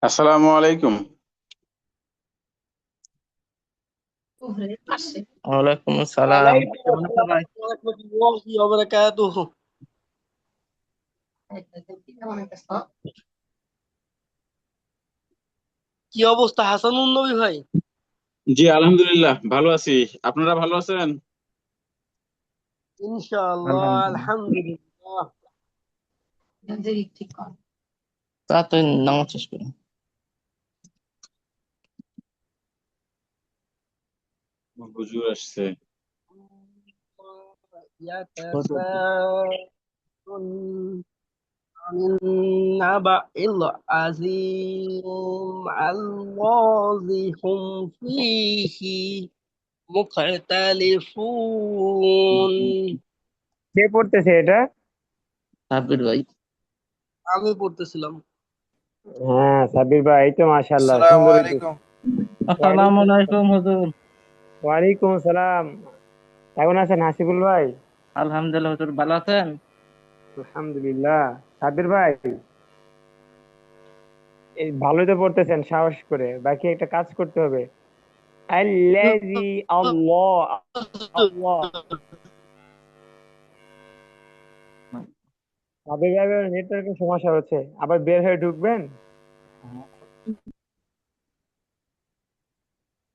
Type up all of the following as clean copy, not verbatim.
আসসালামু আলাইকুম। ওয়ালাইকুম আসসালাম। ওয়ালাইকুম কেমন আছো আসসালাম ভাই? ওয়া রাহমাতুল্লাহি ওয়া বারাকাতুহু। কি অবস্থা হাসানুন নবী ভাই? জি আলহামদুলিল্লাহ ভালো আছি। আপনারা ভালো আছেন? ইনশাআল্লাহ আলহামদুলিল্লাহ। আলহামদুলিল্লাহ। তাড়াতাড়ি নামাজ শেষ করো। হুজুর আসছে। ইয়াতাসাআলুন আনিন নাবাইল আযীম আল্লাযী হুম ফীহি মুখতালিফুন। কে পড়তেছে এটা? সাব্বির ভাই। আমি পড়তেছিলাম। হ্যাঁ সাব্বির ভাই, এই তো মাশাআল্লাহ আসসালামু সুন্দর হইতেছে। আলাইকুম। আসসালামু ওয়ালাইকুম আলাইকুম হুজুর। ওয়ালাইকুম আসসালাম। কেমন আছেন হাসিবুল ভাই? আলহামদুলিল্লাহ হুজুর, ভালো আছেন? আলহামদুলিল্লাহ। সাব্বির ভাই, এই ভালোই তো পড়তেছেন, সাহস করে বাকি একটা কাজ করতে হবে। আল্লাজি আল্লাহ আল্লাহ। সাব্বির ভাই, নেটওয়ার্কের সমস্যা হচ্ছে, আবার বের হয়ে ঢুকবেন।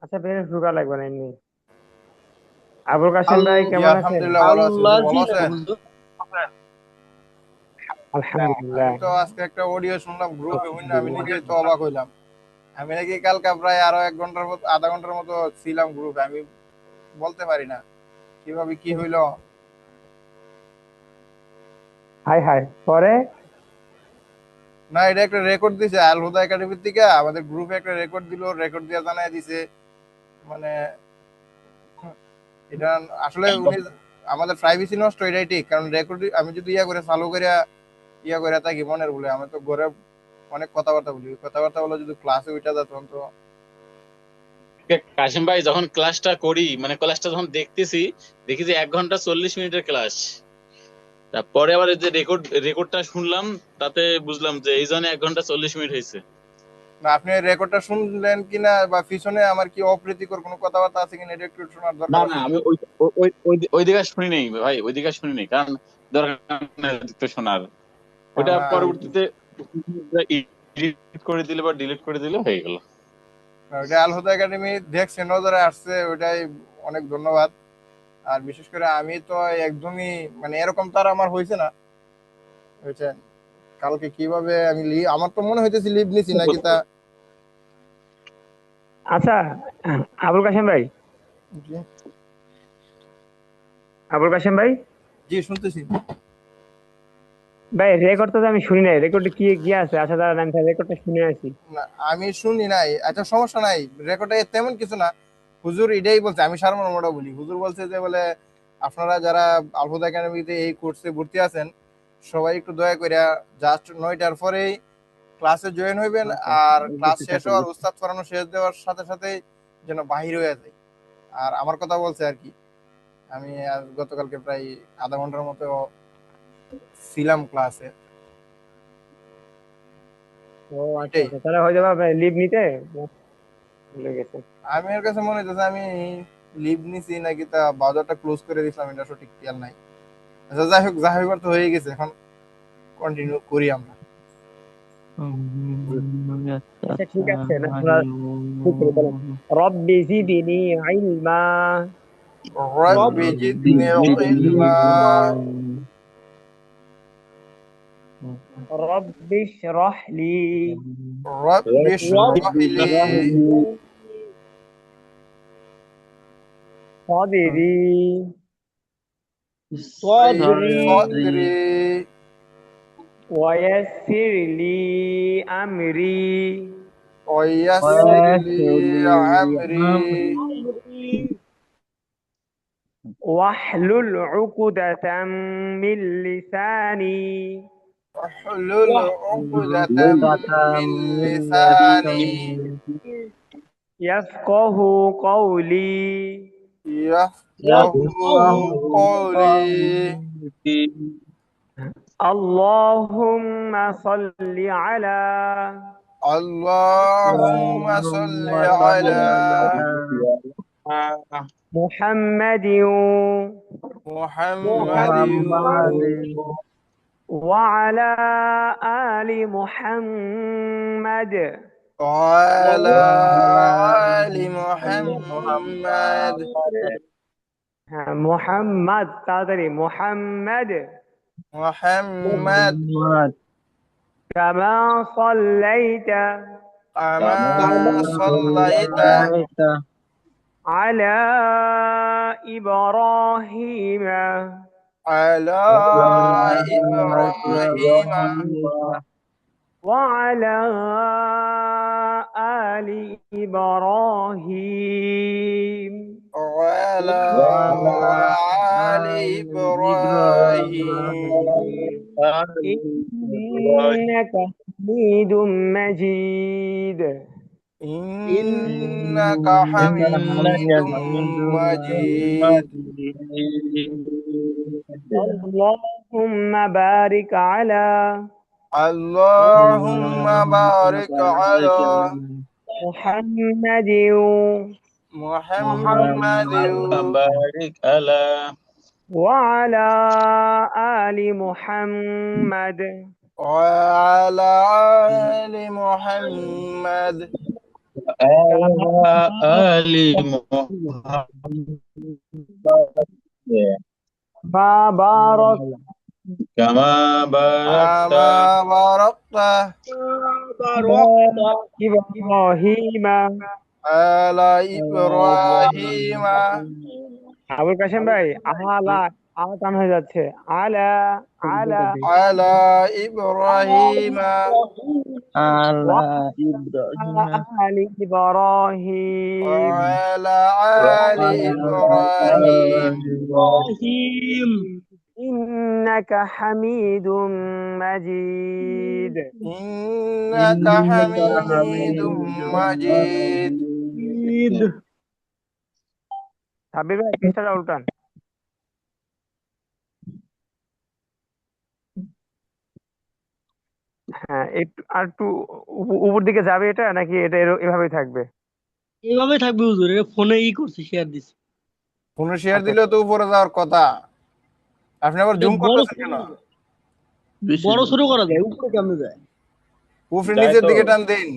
আচ্ছা, বের হয়ে ঢুকা লাগবে না এমনি। আবুল কাশেম ভাই আল- জি কেমন আছেন? আলহামদুলিল্লাহ ভালো আছি। হুজুর আল্লাজি ভালো না আছেন? হুজুর? আলহামদুলিল্লাহ। আমি তো আজকে একটা অডিও শুনলাম গ্রুপে, বুঝলেন, আমি নিজেই তো অবাক হইলাম। আমি নাকি কালকে প্রায় আরো 1 ঘন্টার মতো, আধা ঘন্টার মতো ছিলাম গ্রুপে। আমি বলতে পারি না কিভাবে কি হইলো। হাই হাই পরে। না, এটা একটা রেকর্ড দিছে আল হুদা একাডেমির থেকে, আমাদের গ্রুপে একটা রেকর্ড দিল, রেকর্ড দিয়ে জানাই দিছে। মানে এটা আসলে উনি আমাদের প্রাইভেসি নষ্ট, এটাই ঠিক। কারণ রেকর্ড আমি যদি ইয়া করে চালু করে ইয়া করে থাকি মনের বলে, আমি তো ঘরে অনেক কথাবার্তা বলি, ওই কথাবার্তা বলে যদি ক্লাসে উঠা যায় তখন তো। কাশিম ভাই, যখন ক্লাসটা করি মানে ক্লাসটা যখন দেখতেছি, দেখি যে 1 ঘন্টা 40 মিনিটের ক্লাস। তারপরে আবার এই যে রেকর্ডটা শুনলাম, তাতে বুঝলাম যে এই জন্য 1 ঘন্টা 40 মিনিট হয়েছে। না, আপনি রেকর্ডটা শুনলেন কিনা বা পিছনে আমার কি অপ্রীতিকর কোনো কথাবার্তা আছে কিনা এটা একটু শোনার না দরকার না, আছে আমি কিন্তু। ওই ওই ওই ওই- ওই দিকে শুনি নাই ভাই, ওই দিকে শুনি নাই, কারণ দরকার নেই তো শোনার। ওইটা না, পরবর্তীতে এডিট করে দিলে বা ডিলিট করে দিলে হয়ে গেল। ওইটা আল হুদা একাডেমি দেখছে, নজরে আসছে, ওইটাই অনেক ধন্যবাদ। আর বিশেষ করে আমি তো একদমই মানে এরকম তো আর আমার হয়েছে না, বুঝছেন। কালকে কিভাবে আমি আমার তো মনে হইতেছি লিভ নিছি নাকি তা। আচ্ছা, আবুল কাশেম ভাই, জি, আবুল কাশেম ভাই, জি শুনতেছি। ভাই রেকর্ড তো আমি শুনি নাই, রেকর্ডে কি কি আছে? আচ্ছা দাঁড়ান, আমি রেকর্ডটা শুনে আসি। না, আমি শুনি নাই। আচ্ছা, সমস্যা নাই, রেকর্ডে তেমন কিছু না। হুজুর এটাই বলছে, আমি সারমর্মটা বলি। হুজুর বলছে যে বলে আপনারা যারা আলহুদা একাডেমিতে এই কোর্সে ভর্তি আছেন, সবাই একটু দয়া করে জাস্ট 9টার পরেই ক্লাসে জয়েন হইবেন। আর ক্লাস শেষ হওয়ার, উস্তাদ পড়ানো শেষ দেওয়ার সাথে সাথেই যেন বাহির হয়ে যায়। আর আমার কথা বলছে আর কি। আমি আজ গতকালকে প্রায় আধা ঘন্টার মতো ছিলাম ক্লাসে। ও আচ্ছা এটাই। আচ্ছা, তাহলে হয়ে যাবে লিভ নিতে ভুলে গেছে। আমি এর কাছে মনে হইতেছে আমি লিভ নিছি নাকি তা বাজারটা ক্লোজ করে দিছিলাম, এটা সঠিক খেয়াল নাই। আচ্ছা, যাই হোক, যা হইবার তো হয়ে গেছে, এখন কন্টিনিউ করি আমরা। আচ্ছা ঠিক আছে, না আমরা ঠিক করে বলেন। রব্বি জিদনি ইলমা। রব্বি রব্বি জিদনি ইলমা। জিদনি রব্বি ইশরাহ লি রব্বি ইশরাহ লি সাদরি صدري صدري ওয়ায়াসসির লি আমরি ويسر لي أمري أمري واحلل عقدة من لساني واحلل عقدة وعقدة من من لساني لساني يفقه قولي. يفقه يفقه قولي. قولي. اللهم صل على اللهم صل على محمد محمد وعلى آل محمد وعلى آل محمد محمد তাড়াতাড়ি محمد محمد كما صليت كما صليت على إبراهيم على إبراهيم وعلى آل إبراهيم وعلى آل إبراهيم إنك حميد مجيد إنك حميد مجيد اللهم بارك على اللهم بارك على محمد محمد بارك على وعلى آل محمد وعلى آل محمد آل محمد بارك كما باركت كما باركت إبراهيم على إبراهيم আবুল কাশেম ভাই আলা টান হয়ে যাচ্ছে আলা আলা على إبراهيم على إبراهيم آل إبراهيم وعلى آل إبراهيم إنك حميد مجيد إنك حميد مجيد সাব্বির ভাই পৃষ্ঠাটা উল্টান হ্যাঁ একটু আর একটু উপর দিকে যাবে এটা নাকি এটা এভাবেই থাকবে এভাবে থাকবে হুজুর, এটা ফোনে করছে, শেয়ার দিছি। ফোনে শেয়ার দিলে তো উপরে যাওয়ার কথা। আপনি আবার জুম করতেছেন কেন? বড় ছোট করা যায়, উপরে কেমনে যায়? উপরে নিচের দিকে টান দিন।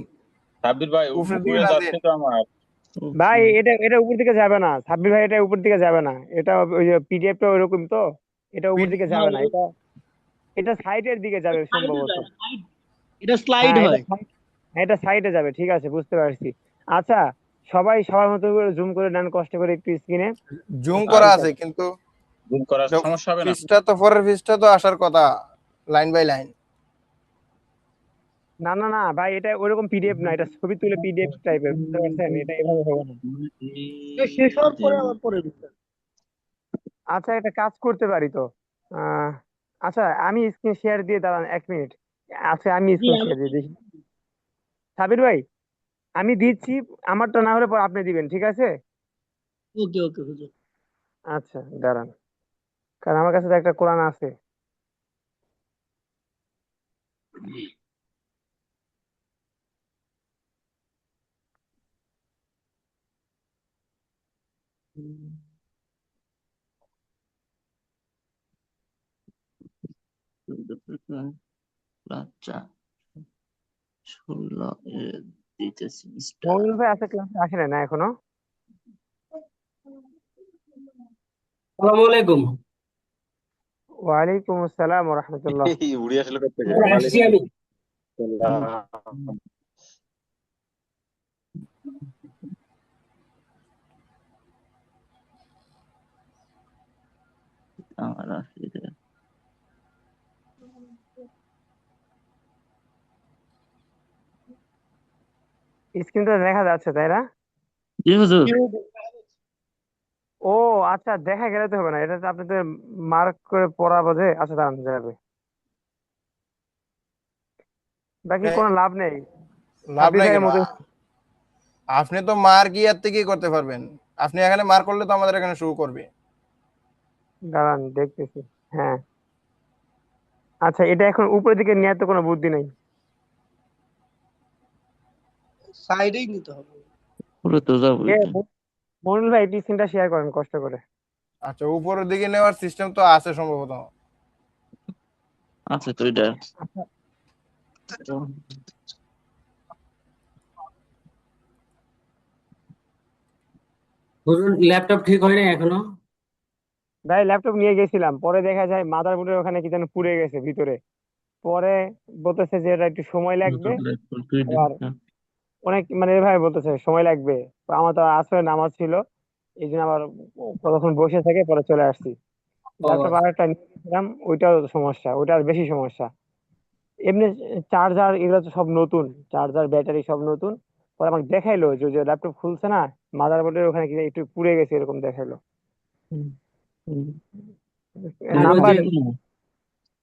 সাব্বির ভাই উপরে উপরে দিকে টান যাচ্ছে দিন। তো আমার। ভাই এটা উপর দিকে যাবে না সাব্বির ভাই, এটা উপর দিকে যাবে না, এটা ওই যে পিডিএফটা ওইরকম তো, এটা উপর দিকে যাবে না, এটা সাইডের দিকে যাবে সম্ভবত। এটা স্লাইড হ্যাঁ, হয়। এটা সাইডে যাবে, ঠিক আছে বুঝতে পারছি। আচ্ছা সবাই সবার মতো করে জুম করে নেন কষ্ট করে একটু স্ক্রিনে। জুম করা আছে কিন্তু জুম করার সমস্যা হবে না। পৃষ্ঠা তো পরের পৃষ্ঠা তো আসার কথা লাইন বাই লাইন। না না না ভাই, এটা ওইরকম পিডিএফ না, এটা ছবি তুলে পিডিএফ টাইপের, বুঝতে পারছেন? এটা এভাবে হবে না। শেষ হওয়ার পরে আবার পরে দিতে। আচ্ছা একটা কাজ করতে পারি তো, আহ আচ্ছা আমি স্ক্রিন শেয়ার দিয়ে দাঁড়ান 1 মিনিট। আচ্ছা আমি স্ক্রিন শেয়ার দিয়ে দেখি। সাবির ভাই আমি দিচ্ছি, আমারটা না হলে পর আপনি দিবেন, ঠিক আছে? ওকে ওকে হুজুর। আচ্ছা দাঁড়ান, কারণ আমার কাছে তো একটা কোরআন আছে। আচ্ছা 16 দিতেছি মমিনুল ভাই আছে ক্লাসে, আসে না এখনো? আসসালামু আলাইকুম। ওয়ালাইকুম আসসালাম ওয়া রাহমাতুল্লাহ। উড়ি আসলে কত থেকে? আসছি আমি। আমার আসলে স্ক্রিনটা দেখা যাচ্ছে তাই না? জি হুজুর। ও আচ্ছা, দেখা গেলে তো হবে না, এটা তো আপনাদের মার্ক করে পড়া বোঝে। আচ্ছা দাঁড়ান যাবে, বাকি কোনো লাভ নেই। লাভ সাব্বির নাই ভাইয়ের কেন? মতো আপনি তো মার্ক ইয়ার থেকে করতে পারবেন। আপনি এখানে মার্ক করলে তো আমাদের এখানে শো করবে। দাঁড়ান দেখতেছি। হ্যাঁ আচ্ছা, এটা এখন উপরের দিকে নেওয়ার তো কোনো বুদ্ধি নেই। সাইডেই নিতে হবে। পুরো তো যাবো এ এটা। মনির ভাই একটু স্ক্রিনটা শেয়ার করেন কষ্ট করে। আচ্ছা, উপরের দিকে নেওয়ার সিস্টেম তো আছে সম্ভবত। আছে তো এটা। হুজুর ল্যাপটপ ঠিক হয় না এখনো? ভাই ল্যাপটপ নিয়ে গেছিলাম, পরে দেখা যায় মাদারবোর্ডের ওখানে কি যেন পুড়ে গেছে ভিতরে। পরে বলতেছে যে এটা একটু সময় লাগবে। আর অনেক মানে এভাবে বলতেছে সময় লাগবে। তো আমার তো আসলে নামাজ ছিল, এই জন্য আবার কতক্ষণ বসে থেকে পরে চলে আসছি। ও ল্যাপটপ আচ্ছা। আর একটা নিয়ে গেছিলাম, ওইটাও সমস্যা, ওইটা আর বেশি সমস্যা। এমনি চার্জার এগুলো তো সব নতুন, চার্জার ব্যাটারি সব নতুন। পরে আমাকে দেখাইলো যে ল্যাপটপ খুলছে না, মাদারবোর্ডের ওখানে কি একটু পুড়ে গেছে এরকম দেখাইলো। আর ওই নাম্বার যে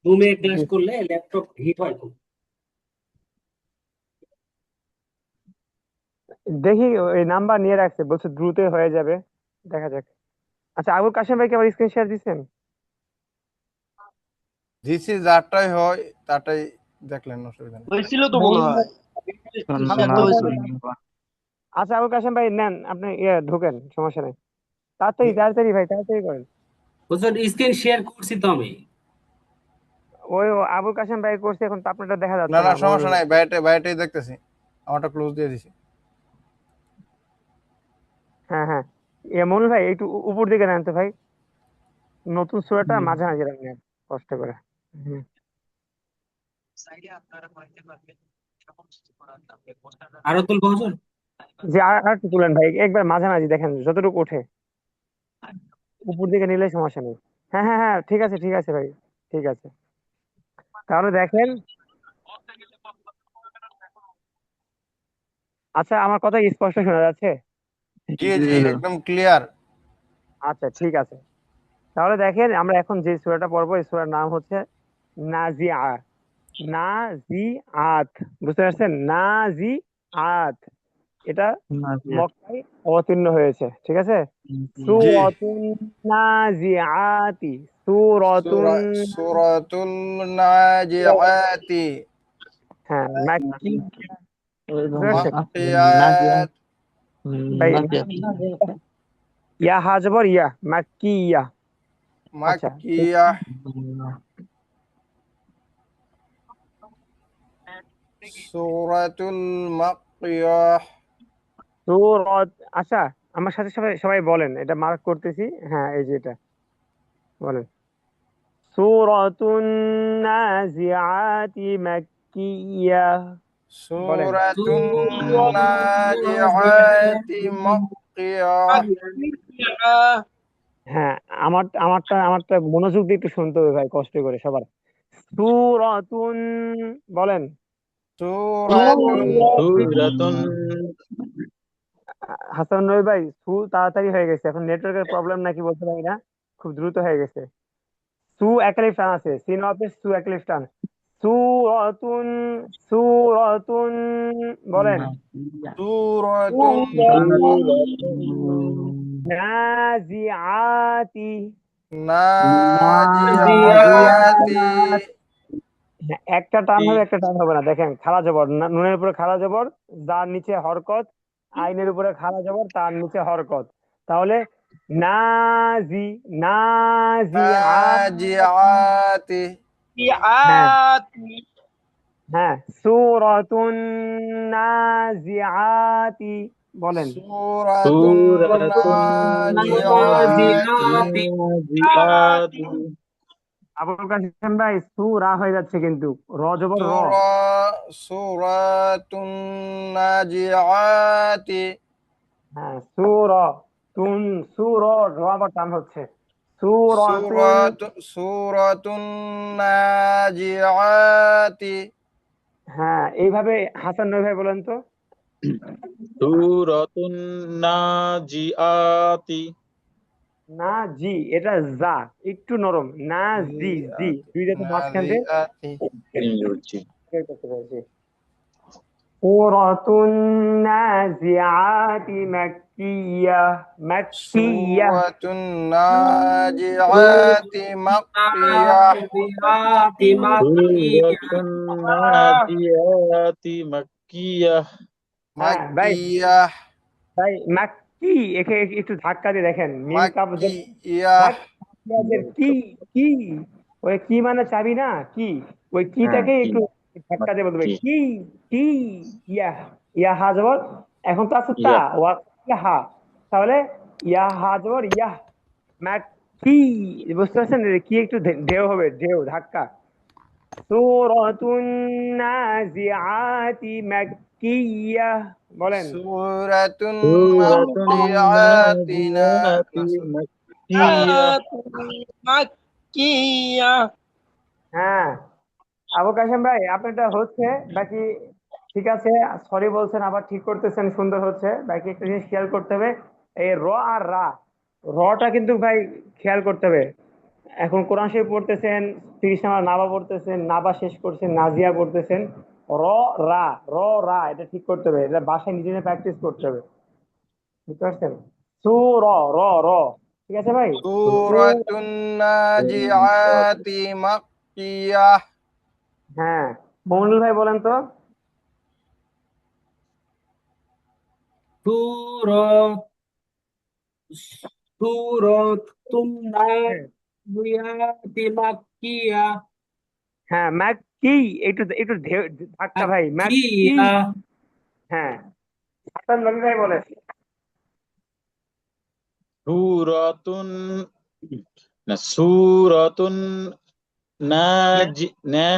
রুমে ক্লাস করলে ল্যাপটপ হিট হয় খুব। দেখি, ওই নাম্বার নিয়ে রাখছে, বলছে দ্রুত হয়ে যাবে, দেখা যাক। আচ্ছা, আবুল কাশেম ভাইকে আবার স্ক্রিন শেয়ার দিচ্ছেন? দিছি, যারটাই হয় তারটাই দেখলেন, অসুবিধা নেই। হয়েছিল তো মনে হয়। শেয়ার তো হয়েছিল। আচ্ছা আবুল কাশেম ভাই নেন, আপনি ঢোকেন, সমস্যা নেই। তাড়াতাড়ি তাড়াতাড়ি ভাই, তাড়াতাড়ি করেন। হুজুর স্ক্রিন শেয়ার করছি তো আমি। ওই আবুল কাশেম ভাই করছে, এখন তো আপনারটা দেখা না যাচ্ছে না, না সমস্যা মনির ভাই। নাই, বাইরেটাই দেখতেছি। আমারটা ক্লোজ দিয়ে দিছি। হ্যাঁ হ্যাঁ, মনির ভাই একটু উপর দিকে নেন তো ভাই, নতুন সূরাটা মাঝামাঝি রাখেন কষ্ট করে। হুম। আরো তুলবো হুজুর? যে আর একটু তুলেন ভাই, একবার মাঝামাঝি দেখেন যতটুকু ওঠে, উপর দিকে নিলে সমস্যা নেই। হ্যাঁ হ্যাঁ হ্যাঁ, ঠিক আছে ঠিক আছে ভাই, ঠিক আছে। তাহলে দেখেন, আচ্ছা আমার কথা স্পষ্ট শোনা যাচ্ছে? জি জি, একদম ক্লিয়ার। আচ্ছা ঠিক আছে, তাহলে দেখেন আমরা এখন যে সূরাটা পড়বো, এই সূরার নাম হচ্ছে নাজিআ। নাজিআত, বুঝতে পারছেন? নাজিআত, এটা মক্কায় অবতীর্ণ হয়েছে, ঠিক আছে। জি। সূরাতুন নাজিআতি, সূরাতুন, সূরাতুল নাজিআতি। হ্যাঁ মাক্কি, বুঝতে পারছেন মাক্কিয়াত। ভাই? ইয়া হা জবর ইয়া, মাক্কিয়া। আচ্ছা, মাক্কিয়া। সূরাতুল মাক্কিয়া। সূরাত, আচ্ছা আমার সাথে সবাই সবাই বলেন, এটা মার্ক করতেছি, হ্যাঁ এই যে এটা বলেন। সূরাতুন নাজিআতি মাক্কিয়া, বলেন। সূরাতুন নাজিআতি মাক্কিয়া। হ্যাঁ, আমারটা মনোযোগ দিয়ে একটু শুনতে হবে ভাই, কষ্ট করে সবার। সূরাতুন, বলেন। সূরাতুন। সূরাতুন হাসান রবি ভাই, তাড়াতাড়ি হয়ে গেছে, এখন নেটওয়ার্কের প্রবলেম নাকি বলতে পারি না, খুব দ্রুত হয়ে গেছে। একালিফ টান আছে, সিন অফিস একালিফ টান। সুরাতুন, সুরাতুন, বলেন। সূরাতুন নাজিআতি, নাজিআতি। হ্যাঁ, একটা টান হবে একটা টান হবে না, দেখেন খাড়া জবর, নুনের উপরে খাড়া জবর, যার নিচে হরকত, আইনের উপরে খাড়া জবর, তার নিচে হরকত। তাহলে নাজি, নাজিআতি। হ্যাঁ হ্যাঁ, সূরাতুন নাজিআতি, বলেন। সূরাতুন সূরাতুন নাজিআতি। নাজিআতি আবুল কাসেম ভাই, সূরা হয়ে যাচ্ছে কিন্তু, র জবর র। সূরাতুন নাজিআতি। হ্যাঁ, সূরা তুন, র আবার টান হচ্ছে। সূরাতুন, সূরাতুন নাজিআতি। হ্যাঁ এইভাবে। হাসান নবী ভাই বলেন তো। সূরাতুন নাজিআতি না জি, এটা যা একটু নরম, না জি, জি দুইটা তো মাঝখান দিয়ে নাজিআতি। বের করতে পেরেছি। সূরাতুন নাজিআতি মাক্কিয়া, মাক্কিয়া। সূরাতুন নাজিআতি মাক্কিয়া। সূরাতুন নাজিআতি মাক্কিয়াহ হ্যাঁ ভাই, মাকিয়াহ ভাই মাক্কি, একে একটু ধাক্কা দিয়ে দেখেন, মিম কাপ মাকিয়াহ ধাক, পেঁয়াজের কি, কি, ওই কি মানে চাবি না কি, ওই হ্যাঁ কিটাকে কি একটু ধাক্কা দিয়ে বলতে হবে কি কি, কি, ইয়া, ইয়া হা জবর, এখন তো আছে তা ইয়া ওয়া, ইয়া হা, তাহলে ইয়া হা জবর ইয়া, ম্যাক কি, বুঝতে পারছেন? কি একটু ঢেউ হবে, ঢেউ ধাক্কা। সূরাতুন নাজিআতি মাক্কিয়া, বলেন। সূরাতুন সূরাতুন নাজিআতিনা নাজিয়াতি মাক্কিয়াহ। মাক্কিয়া। হ্যাঁ, আবু কাশেম ভাই আপনারটা হচ্ছে, বাকি ঠিক আছে, সরি বলছেন আবার ঠিক করতেছেন, সুন্দর হচ্ছে। বাকি একটা জিনিস খেয়াল করতে হবে, এই র আর রা, রটা কিন্তু ভাই খেয়াল করতে হবে। এখন কোরআন শরীফ পড়তেছেন, 30 নাম্বার নাবা পড়তেছেন, নাবা শেষ করছেন, নাজিয়া পড়তেছেন, র, রা, র, রা, এটা ঠিক করতে হবে, এটা বাসায় নিজে নিজে প্র্যাকটিস করতে হবে, বুঝতে পারছেন? সু, র, র, র, ঠিক আছে ভাই? সু, সূরাতুন নাজিআতি মাক্কিয়াহ হ্যাঁ, মমিনুল ভাই বলেন তো। সূরাত সূরাতুন হ্যাঁ, নাজিয়াতি মাক্কিয়া। হ্যাঁ, ম্যাক কি, একটু একটু ধাক্কা ভাই, ম্যাক কি। মাক্কিয়া। হ্যাঁ, হাসান নবী ভাই বলেন। সূরাতুন সূরাতুন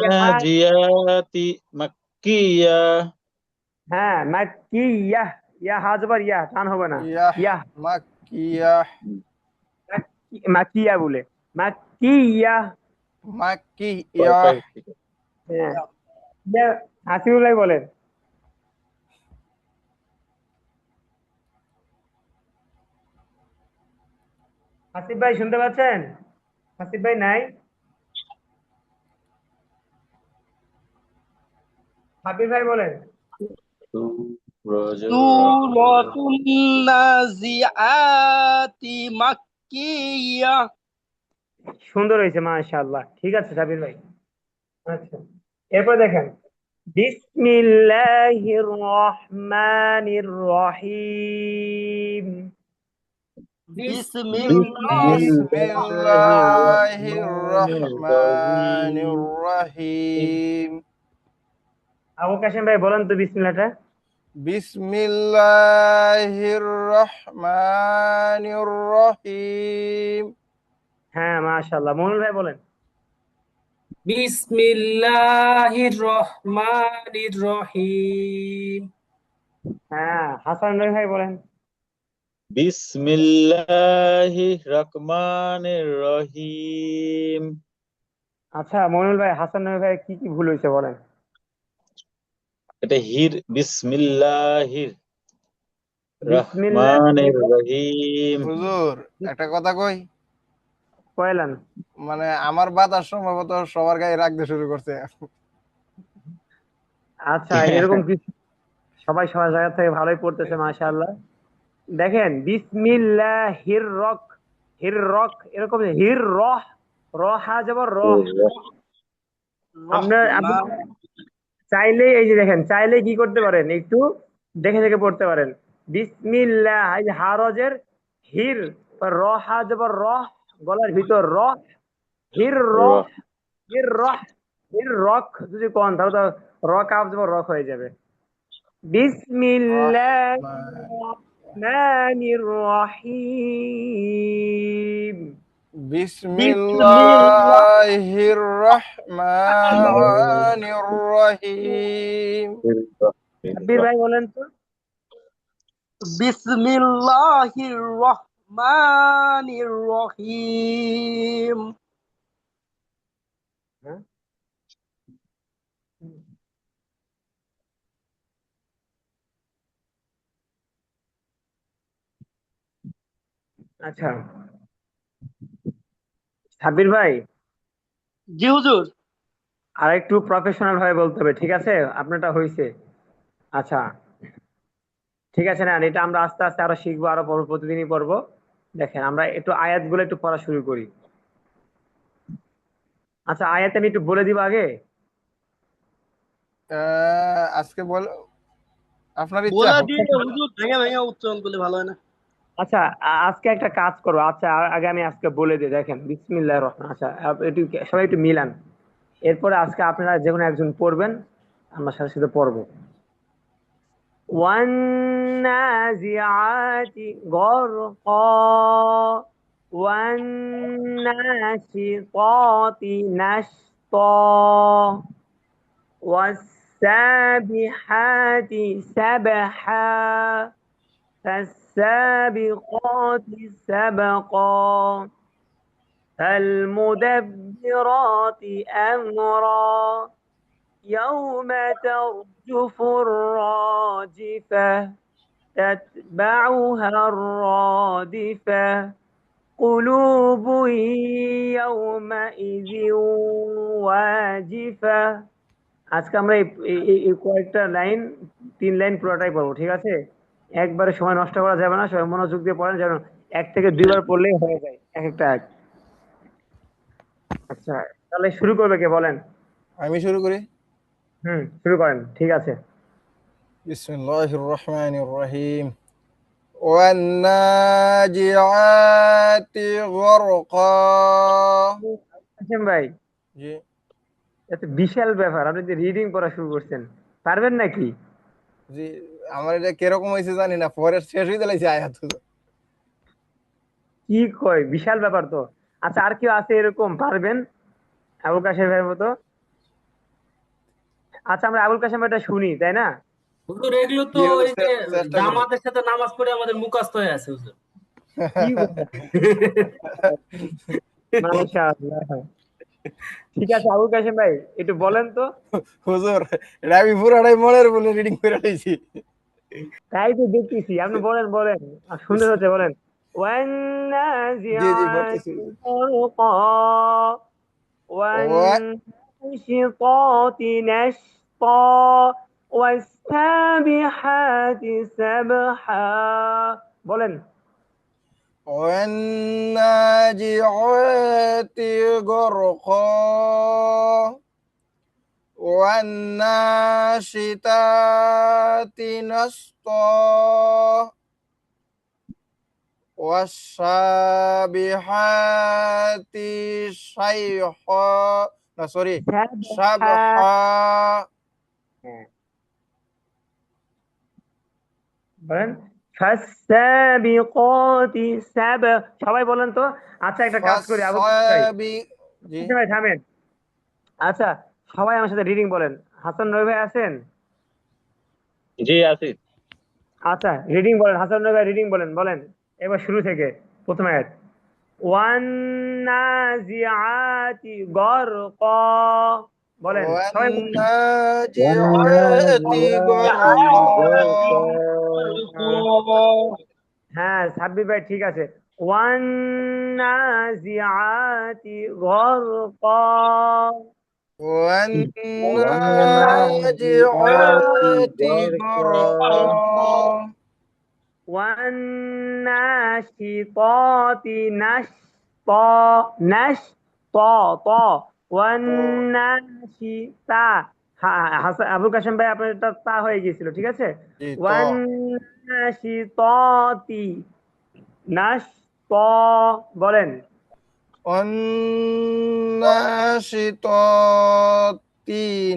নাজিয়াতি মাক্কিয়াহ। হ্যাঁ, ম্যাক কি, ইয়া, ইয়া হাজবার ইয়া, টান হবে না, ইয়াহ ইয়া, মাক্কিয়াহ মাকিয়া বলে, মাকি ইয়া। মাক্কিয়াহ পারফেক্ট। হ্যাঁ, ইয়া, হাসিবুল ভাই বলেন। হাসিব ভাই শুনতে পাচ্ছেন? হাসিব ভাই নাই? হাবিব ভাই বলেন। সূরাতুন নাজিআতি মাক্কিয়া। সুন্দর হয়েছে মাশাআল্লাহ, ঠিক আছে সাবির ভাই। আচ্ছা, এরপর দেখেন, বিসমিল্লাহির রহমানির রহিম। বিসমিল্লাহ। বিসমিল্লাহির বিসমিল্লাহির রহমানির রহমানির রহিম। রহিম আবু কাশেম ভাই বলেন তো বিসমিল্লাহটা। বিসমিল্লাহির রহমানির রহিম হ্যাঁ মাশাআল্লাহ, মনুল ভাই বলেন। বিসমিল্লাহির রহমানির রহিম। হ্যাঁ, হাসান ভাই বলেন। বিসমিল্লাহির রহমানির রহিম। আচ্ছা মনুল ভাই, হাসান ভাই কি কি ভুল হয়েছে বলেন। এটা বিসমিল্লাহির বিসমিল্লাহ রহমানির রহিম। হুজুর একটা কথা কই, কয়লান। মানে আমার বাতাস সম্ভবত সবার গায়ে রাখতে শুরু করছে। আচ্ছা, এরকম কি, সবাই সবার জায়গা থেকে ভালোই পড়তেছে মাশাআল্লাহ। দেখেন, বিসমিল্লাহির রক, হির রক, এরকম হির রহ, রহা যাবার রহ। আপনি রহমান। চাইলে এই যে দেখেন, চাইলে কি করতে পারেন, একটু দেখে দেখে পড়তে পারেন। বিসমিল্লাহ, এই যে হারজের হির, রহা যাবার রহ, গলার ভিতর রহ, হির রহ, হির রহ, হির রক, যদি কোন তাহলে তো রক আপ যাবার রক হয়ে যাবে। রহমান বিসমিল্লাহির রহিম। বিসমিল্লাহ। বিসমিল্লাহির রহমানির রহিম সাব্বির ভাই বলেন তো। বিসমিল্লাহির রহমানির রহিম। হ্যাঁ? আচ্ছা, সাব্বির ভাই জি হুজুর। আর একটু প্রফেশনাল ভাবে বলতে হবে, ঠিক আছে? আপনারটা হয়েছে। আচ্ছা, ঠিক আছে, না এটা আমরা আস্তে আস্তে আরো শিখবো, আরো পড়বো, প্রতিদিনই পড়বো। দেখেন, আমরা একটু আয়াতগুলো একটু পড়া শুরু করি। আচ্ছা, আয়াত আমি একটু বলে দিব আগে। আজকে বল, আপনার ইচ্ছা। বলা দিয়ে হুজুর ভেঙে ভেঙে উচ্চারণ করলে ভালো হয় না? আচ্ছা, আজকে একটা কাজ করো। আচ্ছা, আগে আমি আজকে বলে দিই, দেখেন, বিসমিল্লাহির রহমান। আচ্ছা, একটু সবাই একটু মিলান। এরপরে আজকে আপনারা যে কোনো একজন পড়বেন, আমার সাথে সাথে পড়বো। والنازعات غرقا والناشطات نشطا والسابحات سبحا فالسابقات سبقا فالمدبرات أمرا يوم ترجف الراجفة تتبعها الرادفة قلوب يومئذ واجفة। আজকে আমরা এই কয়েকটা লাইন, 3 লাইন পুরোটাই পড়বো, ঠিক আছে? একবারে সময় নষ্ট করা যাবে না, সবাই মনোযোগ দিয়ে পড়েন, যেন 1 থেকে 2 বার পড়লেই হয়ে যায় এক একটা এক। আচ্ছা, তাহলে শুরু করবে কে বলেন? আমি শুরু করি। শুরু করেন, ঠিক আছে। বিসমিল্লাহির রহমানির রহিম। ওয়ান্নাজিআতি গরকা। হাসিম ভাই, জি এত বিশাল ব্যাপার, আপনি যে রিডিং পড়া শুরু করছেন, পারবেন নাকি? জি, আমার এটা কিরকম হয়েছে জানি না, পরে শেষ হয়ে যাইছে আয়াত। কি কয়, বিশাল ব্যাপার তো। আচ্ছা, আর কেউ আছে এরকম পারবেন আবুল কাশেম ভাইয়ের মতো? আচ্ছা, আমরা আবুল কাশেম ভাইটা শুনি, তাই না? হুজুর এগুলো তো জি হুজুর, ওই যে চেষ্টা করি। জামাতের সাথে নামাজ পড়ে আমাদের মুখস্থ হয়ে আছে হুজুর। কি বলেন? মাশাআল্লাহ। ঠিক আছে আবুল কাশেম ভাই, একটু বলেন তো। হুজুর, এটা আমি পুরাটাই মনের বলে রিডিং করে দিয়েছি। তাই তো দেখতেছি, আপনি বলেন বলেন, আর সুন্দর হচ্ছে, বলেন। জি জি والنازعات পড়তেছি। غرقا ওয়া والناشطات نشطا والسابحات سبحا। বলেন। والناجعات غرقا والناشطات نشطا والسابحات شيحا. না সরি, সাবহা। সাবহা। হ্যাঁ, বলেন। ফাসসাবিকাতি সাব। সবাই বলেন তো। আচ্ছা, একটা কাজ করি আবুল কাশেম ভাই। ফাসাবি। জি কাশেম ভাই থামেন। আচ্ছা, সবাই আমার সাথে রিডিং বলেন। হাসান রবি ভাই আছেন? জি আছি। আচ্ছা, রিডিং বলেন, হাসান রবি ভাই রিডিং বলেন, বলেন। এবার শুরু থেকে প্রথম আয়াত। ওয়ান্নাজিআতি গরকা। বলেন সবাই বলেন। والناجعات غرقا হ্যাঁ, সাব্বির ভাই ঠিক আছে। ওয়ান্নাজিআতি গরকা। والناجعات غرقا والناشطات نشطا نشطا طا والناشطا। আবুল কাশেম ভাই, আপনার এটা তা হয়ে গিয়েছিল, ঠিক আছে। জি তো ওয়ান্নাশিতাতি নাশতা। বলেন। والناشطات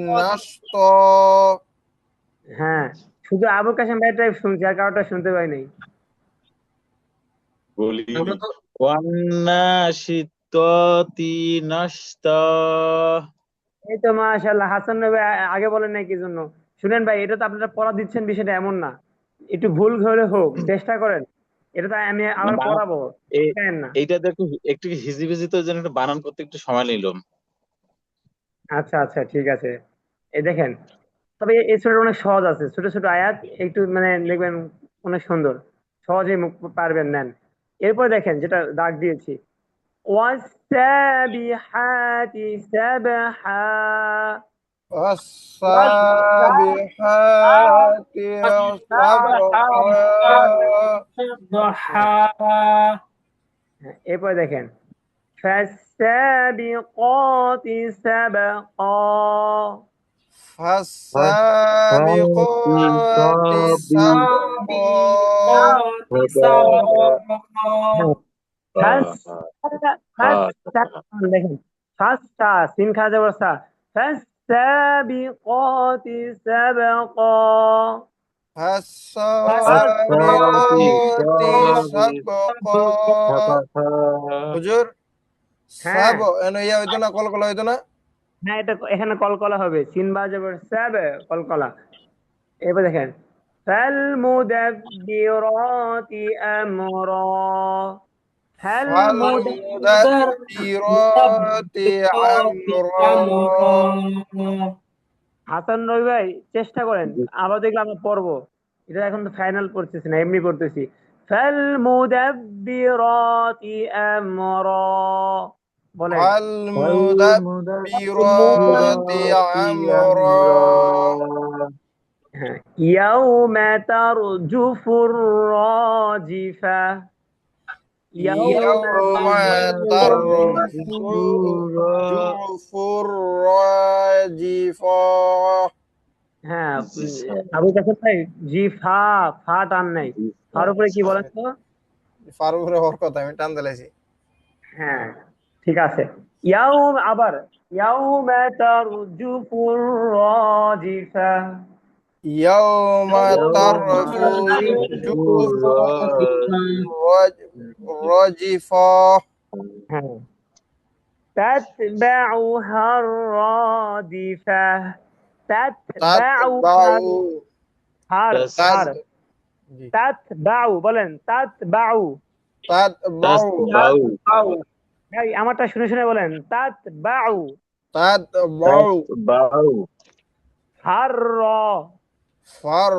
نشطا। হ্যাঁ, শুধু আবুল কাশেম ভাইটাই শুনছি, আর কারোটা শুনতে পাই নাই। বলি। আমরা তো ওয়ান্নাশিতাতি নাশতা। এই তো মাশাআল্লাহ, হাসান ভাই আগে বলেন নাই কি জন্য? শুনেন ভাই, এটা তো আপনারা পড়া দিচ্ছেন, বিষয়টা এমন না। একটু ভুল হলে হোক, চেষ্টা করেন। এটা তো আমি আবার বানান পড়াবো, এ- শিখায়েন না। এইটাতে একটু একটু হিজিবিজি, তো যেন একটু বানান করতে একটু সময় নিলাম। আচ্ছা আচ্ছা, ঠিক আছে। এই দেখেন, তবে এই ছোট অনেক সহজ আছে, ছোট ছোট আয়াত, একটু মানে দেখবেন অনেক সুন্দর, সহজেই পারবেন, নেন। এরপর দেখেন যেটা দাগ দিয়েছি। والسابحات سبحا والسابحات سبقا এরপর দেখেন। فالسابقات سبقا فالسابقات سبقا হ্যাঁ দেখেন ফাস্টা সিন খাওয়া যাবে ফাস্তাবিকাতি সাবকা فالسابقات سبقا হুজুর হ্যাঁ সাব এনো ইয়া হইতো না কলকলা হইতো না হ্যাঁ এটা এখানে কলকলা হবে সিন বা যাবে সাবে কলকলা এবার দেখেন ফাল মুদাব্বিরাতি আমরা ফাল فالمدبرات আমরা হাসান রবি ভাই চেষ্টা করেন আবার দেখলে আমরা পড়বো এটা এখন তো ফাইনাল করতেছি না এমনি করতেছি ফাল মুদাব্বিরাতি আমরা বলেন فالمدبرات আমরা হ্যাঁ ইয়াউমা তারজুফুর রাজিফা يوم ترجف الراجفة হ্যাঁ আবু কাসেম ভাই জি ফা ফা টান নাই ফার উপরে কি বলেন তো ফার উপরে হওয়ার কথা আমি টান দিলাইছি হ্যাঁ ঠিক আছে ইয়াউম আবার ইয়াউমা তারজুফুর রাজিফা يوم ترجف الراجفة হ্যাঁ তাতবাউহা রাদিফা তাতবাউহা হার হার তাতবাউ বলেন তাতবাউ تتبع ভাই আমারটা শুনে শুনে বলেন তাতবাউ হার فر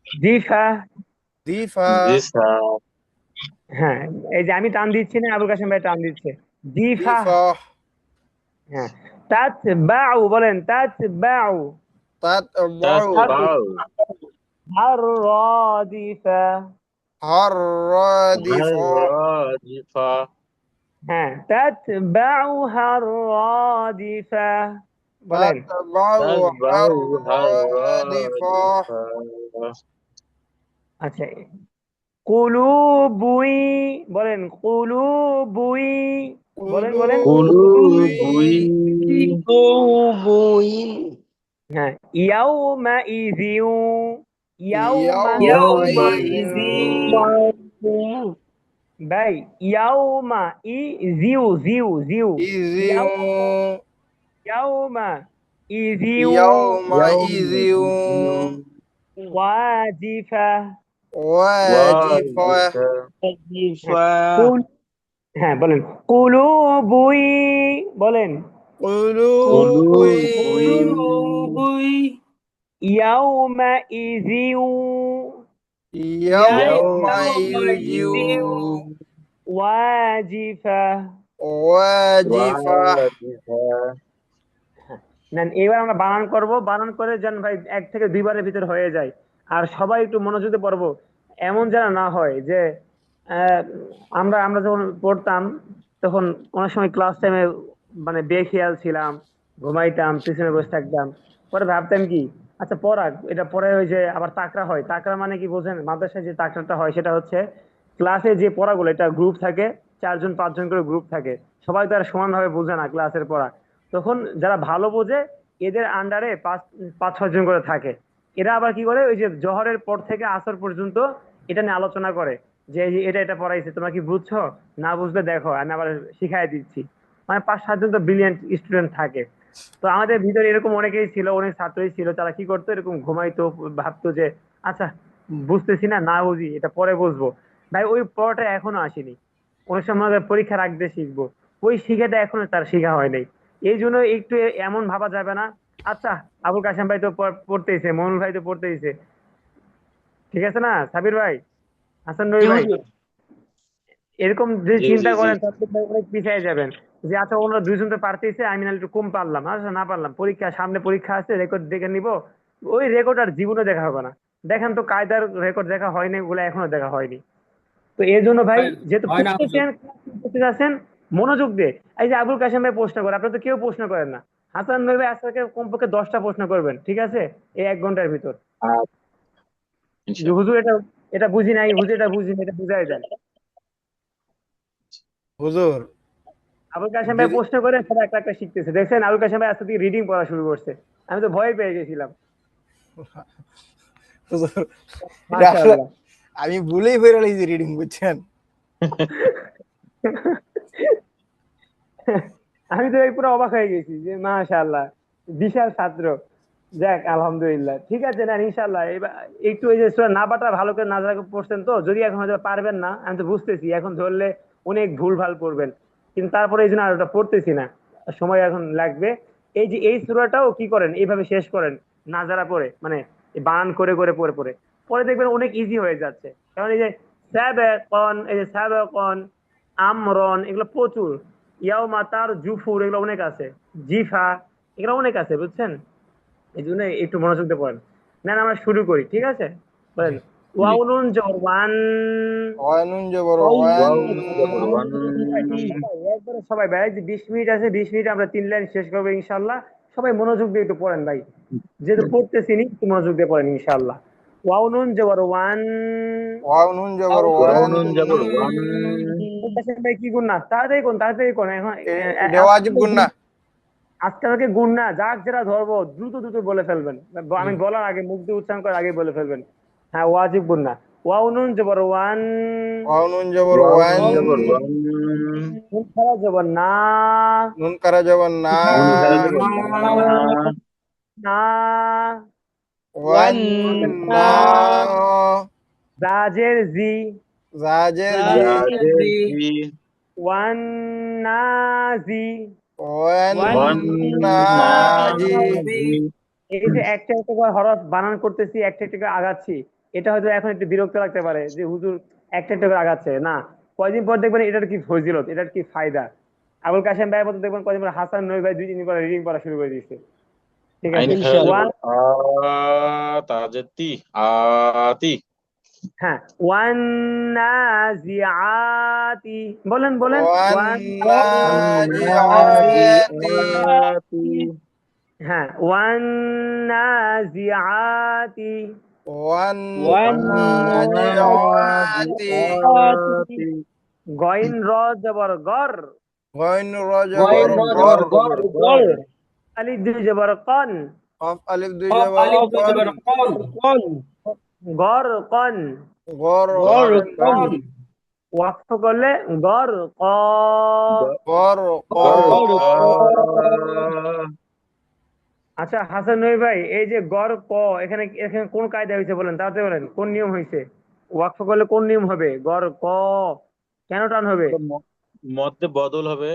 দিফা دفا হ্যাঁ এই যে আমি টান দিচ্ছি না আবুল কাসেম ভাই টান দিচ্ছে দিফা دفا হ্যাঁ তাতবাউ বলেন তাতবাউ تتبع হার রাদিফা الرادفة হ্যাঁ তাতবাউহা রাদিফা বলেন تتبعها الرادفة আচ্ছা কুলুবুই বলেন কুলুবুই বলেন হ্যাঁ ইয়াউমা ইযিউ يومئذ ভাই ইয়াউমা ইযিউ জিউ ইয়াউমা ইযিউ يومئذ ওয়াজিফা واجفة হ্যাঁ বলেন কুলুবুই বলেন قلوب ইয়াউমা ইযিউ يومئذ ওয়াজিফা واجفة নেন এবার আমরা বানান করব বানান করে যেন ভাই 1 থেকে 2 বারের ভিতর হয়ে যায় আর সবাই একটু মনোযোগে পড়বো এমন যেন না হয় যে আমরা যখন পড়তাম তখন অনেক সময় ক্লাস টাইমে মানে বেখেয়াল ছিলাম ঘুমাইতাম পিছনে বসে থাকতাম পরে ভাবতাম কি আচ্ছা পড়াক এটা পরে ওই যে আবার তাকরা হয় তাকরা মানে কি বোঝেন মাদ্রাসায় যে তাকরাটা হয় সেটা হচ্ছে ক্লাসে যে পড়াগুলো এটা গ্রুপ থাকে 4 জন 5 জন করে গ্রুপ থাকে সবাই তো আর সমানভাবে বোঝে না ক্লাসের পড়া তখন যারা ভালো বোঝে এদের আন্ডারে 5-6 জন করে থাকে এরা আবার কি করে ওই যে জোহরের পর থেকে আসর পর্যন্ত এটা নিয়ে আলোচনা করে যে এই যে এটা পড়াইছে তোমরা কি বুঝছো না বুঝলে দেখো আমি আবার শিখাই দিচ্ছি মানে 5-7 জন তো ব্রিলিয়েন্ট স্টুডেন্ট থাকে তো আমাদের ভিতরে এরকম অনেকেই ছিল অনেক ছাত্রই ছিল তারা কি করতো এরকম ঘুমাইতো ভাবতো যে আচ্ছা বুঝতেছি না বুঝি এটা পরে বুঝবো ভাই ওই পড়াটা এখনো আসেনি অনেক সময় আমাদের পরীক্ষার আগ দিয়ে শিখবো ওই শিখাটা এখনো তার শেখা হয় নাই এই জন্য একটু এমন ভাবা যাবে না আচ্ছা আবুল কাশেম ভাই তো পড়তেইছে মনুল ভাই তো পড়তেইছে ঠিক আছে না সাবির ভাই হাসান রবি ভাই এরকম যে জি, চিন্তা জি, জি। করেন তাহলে ভাই অনেক পিছিয়ে যাবেন যে আচ্ছা ওনারা 2 জন তো পারতেইছে আমি না একটু কম পারলাম আচ্ছা না পারলাম সামনে পরীক্ষা আছে রেকর্ড দেখে নিব ওই রেকর্ড আর জীবনে দেখা হবে না দেখেন তো কায়দার রেকর্ড দেখা হয়নি ওগুলো এখনো দেখা হয়নি তো এই জন্য ভাই যেহেতু হয় না, করতে আছেন মনোযোগ দিয়ে এই যে আবুল কাশেম ভাই প্রশ্ন করে আপনারা তো কেউ প্রশ্ন করেন না হাসান ভাই আজকে কমপক্ষে 10টা প্রশ্ন করবেন, ঠিক আছে, এই 1 ঘন্টার ভিতর। আর যে ইনশাআল্লাহ। হুজুর এটা এটা বুঝি নাই, হুজুর এটা বুঝি নাই, এটা বুঝাই দেন। হুজুর আবুল কাশেম ভাই যদি প্রশ্ন করে সবাই একটা একটা শিখতেছে, দেখছেন আবুল কাশেম ভাই আজকে থেকে রিডিং পড়া শুরু করছে। আমি তো ভয় পেয়ে গেছিলাম। হুজুর এটা আসলে মাশাআল্লাহ। আমি ভুলেই ফেরে লাইছি রিডিং, বুঝছেন? আমি তো এই পুরো অবাক হয়ে গেছি যে মাশাআল্লাহ, বিশাল ছাত্র। যাক আলহামদুলিল্লাহ, ঠিক আছে না, ইনশাআল্লাহ এবার একটু এই যে সূরা নাবাটা ভালো করে নাজারা পড়ছেন তো, যদি এখন হয়তো পারবেন না, আমি তো বুঝতেছি এখন ধরলে অনেক ভুল ভাল করবেন, কিন্তু তারপরে এই জন্য আর ওটা পড়তেছি না, সময় এখন লাগবে। এই যে এই সূরাটাও কি করেন, এইভাবে শেষ করেন নাজারা পড়ে, মানে এই বানান করে করে পড়ে পড়ে পরে দেখবেন অনেক ইজি হয়ে যাচ্ছে। কারণ এই যে সাবাকন, এই যে সাবাকন, আমরন, এগুলো প্রচুর, ইয়াও মাতার জুফুর, এগুলো অনেক আছে, জিফা, এগুলো অনেক আছে, বুঝছেন? এই জন্য একটু মনোযোগ দিয়ে পড়েন। না আমরা শুরু করি, ঠিক আছে, বলেন। জি। ওয়াউনুন জবর ওয়ান। ওয়ানুন জবর ওয়ান। ওয়াও জবর ওয়ান। একবারে সবাই ভাই, যে 20 মিনিট আছে, 20 মিনিট আমরা 3 লাইন শেষ করবো ইনশাল্লাহ। সবাই মনোযোগ দিয়ে একটু পড়েন ভাই, যেহেতু পড়তেছি নি, একটু মনোযোগ দিয়ে পড়েন ইনশাল্লাহ। ওয়াউনুন জবর ওয়ান। ওয়ানুন জবর ওয়ান। ওয়াউনুন জবর ওয়ান। ভাই কি গুণ না, তাড়াতাড়ি কোন, তাড়াতাড়ি কোন এখন। এটা ওয়াজিব গুন্না। আজকে আমাকে গুণ না, যাক যারা ধরবো দ্রুত দ্রুত বলে ফেলবেন, আমি বলার আগে, মুখ দিয়ে উচ্চারণ করার আগে বলে ফেলবেন। হ্যাঁ, ওয়াজিব গুণ না। ওয়াউনুন জবর ওয়ান। ওয়ানুন জবর ওয়াউনুন ওয়ান। জবর ওয়ান। নুন খারা জবর না। নুন কারা জবর না। নুন খারা জবর না। না। ওয়ান না। জাজের জি। জাজের জি। জাজের জি। ওয়ান না জি। ওয়ান ওয়ান না না জি। জি। এই যে একটা একটা করে হরফ বানান করতেছি, একটা একটা করে আগাচ্ছি, এটা হয়তো এখন একটু বিরক্ত লাগতে পারে যে হুজুর একটা একটা করে আগাচ্ছে না। কয়দিন পর দেখবেন এটার কি ফজিলত, এটার কি ফায়দা। আবুল কাশেম ভাইয়ের মতো দেখবেন কয়দিন পর হাসান নবী ভাই 2 দিন পর রিডিং পড়া শুরু করে দিচ্ছে, ঠিক আইন আছে। খারা জবর ওয়ান। আ, তাজেতি আতি। হ্যাঁ, ওয়ান নাজিআতি, বলেন বলেন, ওয়ান ওয়ান। নাজিআতি। নাজিআতি। হ্যাঁ, ওয়ান নাজিআতি। ওয়ান ওয়ান নাজিআতি। নাজিআতি। গইন র জবর গর। গইন র গয়ের জবর র গর। জবর গর। গর। আলিফ দুই জবর কন। কফ আলিফ দুই কফ জবর আলিফ দুই কন। জবর কন। কোন। গর কন। গর গর কোন। কন। ওয়াকফ করলে গর ক। গর ক। গর গর ক। আচ্ছা হাসান নবী ভাই, এই যে গর ক, এখানে এখানে কোন কায়দা হয়েছে বলেন, তাড়াতাড়ি বলেন, কোন নিয়ম হয়েছে? ওয়াকফ করলে কোন নিয়ম হবে? গর ক কেন টান হবে? মধ্যে বদল হবে।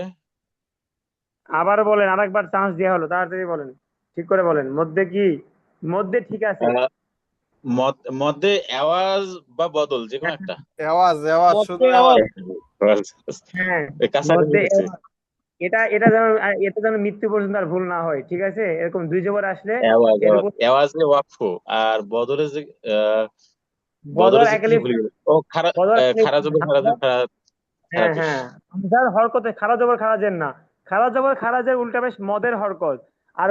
আবার বলেন, আরেকবার চান্স দেওয়া হলো, তাড়াতাড়ি বলেন, ঠিক করে বলেন, মধ্যে কি, মধ্যে ঠিক আছে। আহ, মধ্যে আওয়াজ বা বদল যে কোনো একটা। আওয়াজ আওয়াজ শুধু মধ্যে আওয়াজ। আওয়াজ। হ্যাঁ, এই কাছাকাছি মধ্যে গেছে। এটা এটা যেন মৃত্যু পর্যন্ত আর ভুল না হয়, ঠিক আছে, এরকম দুই জবর আসলে আওয়াজ এর আওয়াজ উপর আওয়াজে ওয়াকফ। আর বদলে যে বদর বদলে যে কি একালিফ, ভুলে গেল, ও খারা বদর একালিফ, খারা যাবে খারা যাবে খারা হ্যাঁ খারাজিস। হ্যাঁ, হামজার হরকতে খারা জবর খারাজের না, খারা জবর খারাজের উল্টা বেশ মদের হরকত। আর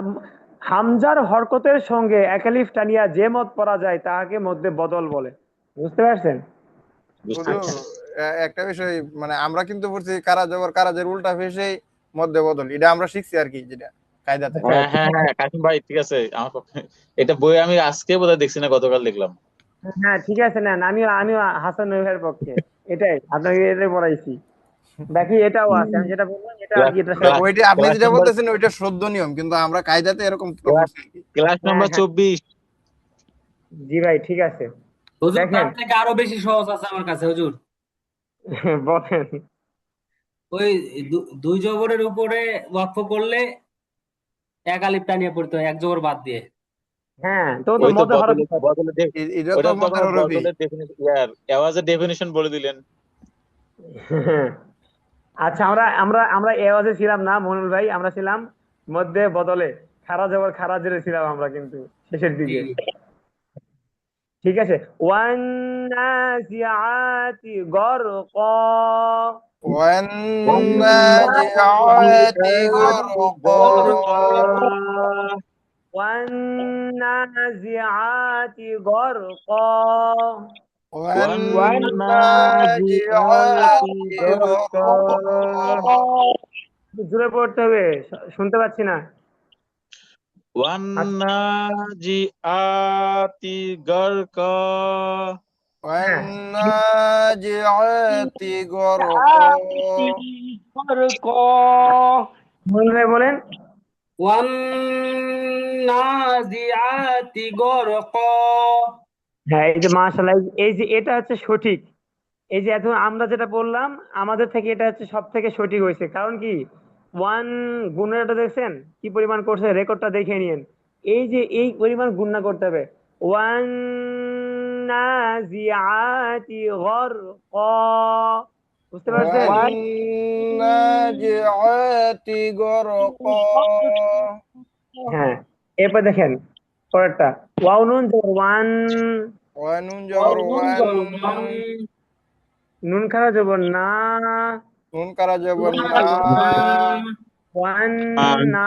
হামজার হরকতের সঙ্গে একালিফ টানিয়া যে মদ পড়া যায় তাহাকে মধ্যে বদল বলে, বুঝতে পারছেন? বুঝতে হুজুর পারছি। একটা বিষয়, মানে আমরা কিন্তু পড়ছি কারা জবর কারাজের উল্টা ফেসেই মধ্যে বদল, এটা আমরা শিখছি আর কি, যেটা কায়দাতে। আচ্ছা, হ্যাঁ হ্যাঁ হ্যাঁ, কাশিম ভাই ঠিক আছে, আমার পক্ষে এটা বই আমি আজকে বোধহয় দেখছি না, গতকাল দেখলাম। হ্যাঁ ঠিক আছে, নেন, আমিও আমিও হাসান নবীর পক্ষে, এটাই আপনাকে এটাই পড়াইছি। বাকি এটাও আছে, আমি যেটা বললাম এটা আর ক্লাস কি, এটা মানে ক্লাস ওইটা আপনি ক্লাস যেটা নাম্বার বলতেছেন ওইটা শুদ্ধ নিয়ম, কিন্তু আমরা কায়দাতে এরকম ক্লাস করছি আর কি। ক্লাস হ্যাঁ নাম্বার হ্যাঁ, 24। জি ভাই ঠিক আছে, হুজুর দেখেন। তার থেকে আরো বেশি সহজ আছে আমার কাছে হুজুর। বলেন। ওই দুই জবরের উপরে ওয়াকফ করলে এক আলিফ টানিয়ে পড়তে হয় এক জবর বাদ দিয়ে। হ্যাঁ, তো তো ওই তো মধ্যে হরফ বদলে হবে। বদলে এটা তো ওইটা তো মতের আপনার হরফই। বদলের ডেফিনেশন, ইয়ার আওয়াজের ডেফিনেশন বলে দিলেন। আচ্ছা, আমরা আমরা আমরা এ আওয়াজে ছিলাম না মনুল ভাই, আমরা ছিলাম মধ্যে বদলে, খারা জবর খারা জেরে ছিলাম আমরা কিন্তু শেষের জি দিকে, ঠিক আছে। ওয়ান নাজিআতি গরক, والناجعات غرقا والنازعات غرقا والناجعات غرقا জোরে পড়তে হবে, শুনতে পাচ্ছি না। আচ্ছা, والناجعات غرقا হ্যাঁ, والناجعات غرقا মোহন ভাই বলেন। والنازعات غرقا হ্যাঁ, এই যে মাশাআল্লাহ, এই যে এটা হচ্ছে সঠিক। এই যে এখন আমরা যেটা বললাম, আমাদের থেকে এটা হচ্ছে সব থেকে সঠিক হয়েছে। কারণ কি, ওয়ান গুণাটা দেখছেন কি পরিমাণ করছে, রেকর্ডটা দেখে নিন। এই যে এই পরিমাণ গুণনা করতে হবে। ওয়ান নাজিআতি গরকা, বুঝতে পারছেন? والناجعات غرقا হ্যাঁ, এরপর দেখেন পরেরটা, ওয়াও নুন জবর ওয়ান, ونون جبر وان নুন খারা জবর না, نون كرا جبر نا ওয়ান না,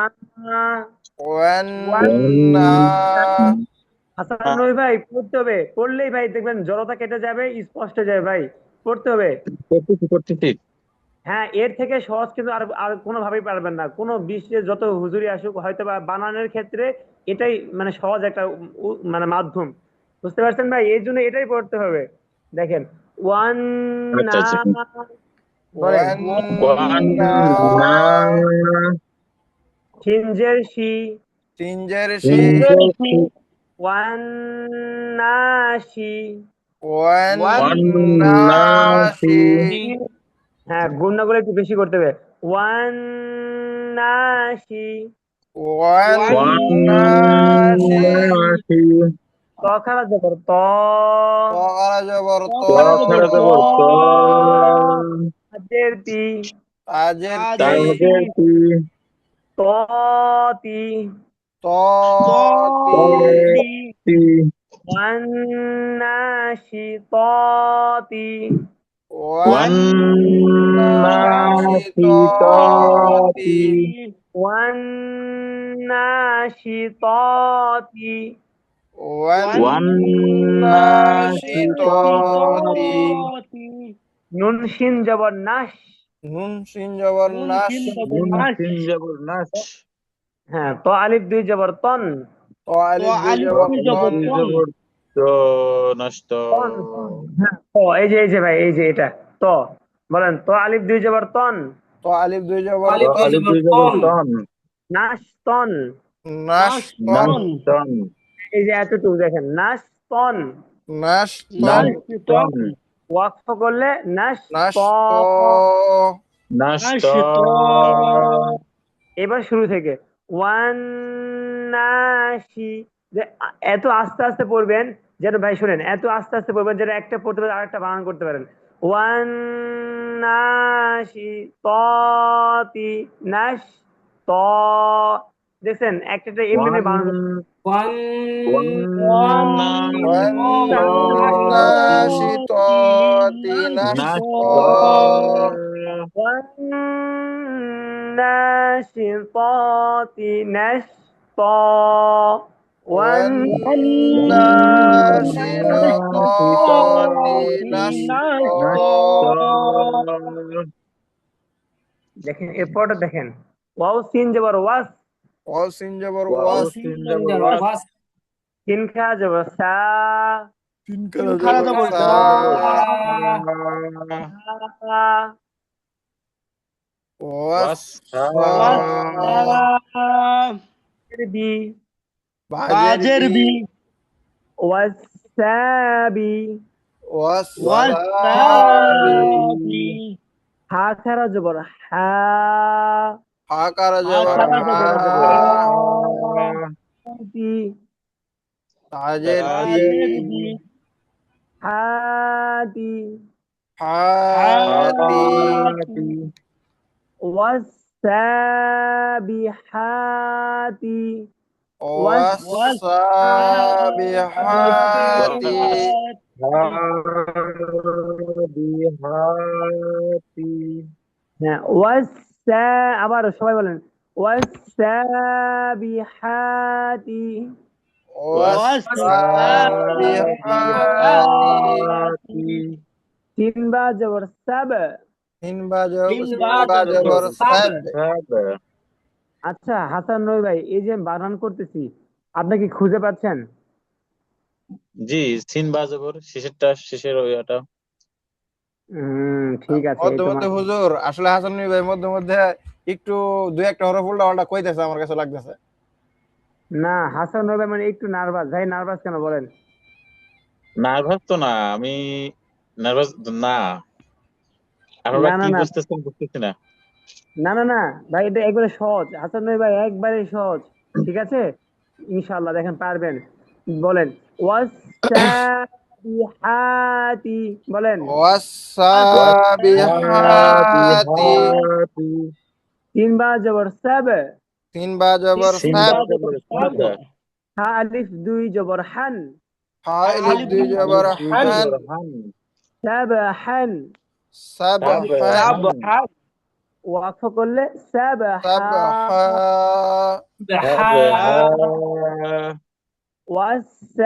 والنا হাসান রবি ভাই পড়তে হবে, পড়লেই ভাই দেখবেন জড়তা কেটে যাবে, স্পষ্ট যাবে ভাই, পড়তে হবে। করতেছি। হ্যাঁ, এর থেকে সহজ কিন্তু আর আর কোনোভাবেই পারবেন না। কোনো বিশ্বে যত হুজুরি আসুক, হয়তো বা বানানের ক্ষেত্রে এটাই মানে সহজ একটা মানে মাধ্যম, বুঝতে পারছেন ভাই? এই জন্য এটাই পড়তে হবে। দেখেন, ওয়ান আচ্ছা না, আচ্ছা। বলেন والنا সিনজের শি, تنجر شي ওয়ান নাশি, والناشي হ্যাঁ গুণনাগুলো একটু বেশি করতে হবে। ওয়ান নাশি, والناشي ত খারা জবর ত, وغرا جبر طا তাজের তি, تاجر ত তি, طاطي ওয়ান নাশি ত তি, والناشطات ওয়ান নাশি ত তি, والناشطات নুন শিন জবর নাশ, نون سين جبر ناش হ্যাঁ, ত আলিফ দুই জবর তন, تو ألف دو جبر طن নষ্ট। তন, হ্যাঁ, ত, এই যে ভাই, এই যে এটা ত, বলেন ত আলিফ দুই জবর তন, تو ألف دو جبر আলিফ দুই طن জবর তন নাশ তন, ناش طن এই যে এতটুকু দেখেন, নাশ তন, ناش طن ওয়াকফ করলে নাশ ناش ত। নষ্ট। এবার শুরু থেকে, ওয়ান নাশি, যে এত আস্তে আস্তে পড়বেন যেন ভাই শুনেন, এত আস্তে আস্তে পড়বেন যেন একটা পড়তে পারেন আরেকটা বানান করতে পারেন। ওয়ান নাশি ততি, নাশ ত, দেখছেন একটা একটা এমনি এমনি বানান করতে والناشطات نشطا والناشطات نشطا والناشطات نشطا দেখেন এরপরটা দেখেন, ওয়াও সিন জবর ওয়াস, وسين جبر واس সিন খা জবর সা, تين كلا جبر سا وسا বি, باجر بي ওয়াসাবি, والسابي হা খারা জবর হা, حاكر جبر বি, تاجر بي হাদি, حاتي ওয়াসাবিহাতি, والسابحات والسابحات হ্যাঁ আবার সবাই বলেন ওয়াসাবিহাতি والسابحات তিন বা জবর সাব। তিন তিন বা জবর জবর সাব। সাব। আচ্ছা হাসান নবী ভাই, এই যে বানান করতেছি আপনি কি খুঁজে পাচ্ছেন? জি, সিন বাজাবর শেষেরটা, শেষের ওইটা। ঠিক আছে, এই মধ্যে মধ্যে তোমার হুজুর আসলে হাসান মিয়া ভাই মধ্যে মধ্যে একটু দুই একটা হরফ উল্টা পাল্টা কইতেছে, আমার কাছে লাগতেছে। না, হাসান নবী ভাই মানে একটু নার্ভাস। ভাই নার্ভাস কেন বলেন? নার্ভাস তো না আমি, নার্ভাস না। আপনারা না না কি না বুঝতেছেন বুঝতেছি না। না না না ভাই, এটা একবারে সহজ। হাসান নবী ভাই একবারে সহজ, ঠিক আছে? ইনশাআল্লাহ দেখেন পারবেন। বলেন ওয়াসাবিহাতি, বলেন ওয়াসাবিহাতি তিন বা জবর সাব। তিন বা জবর সিন সাব। বাজাবর সাব, হা আলিফ দুই জবর হান। হা আলিফ দুই জবর আলিফ দুই হান। জবর হান, সাবহান। সাবহান। সাবহান, ওয়াকফ করলে সাবহা। সাবহা। হা ওয়াসাবিহাতি,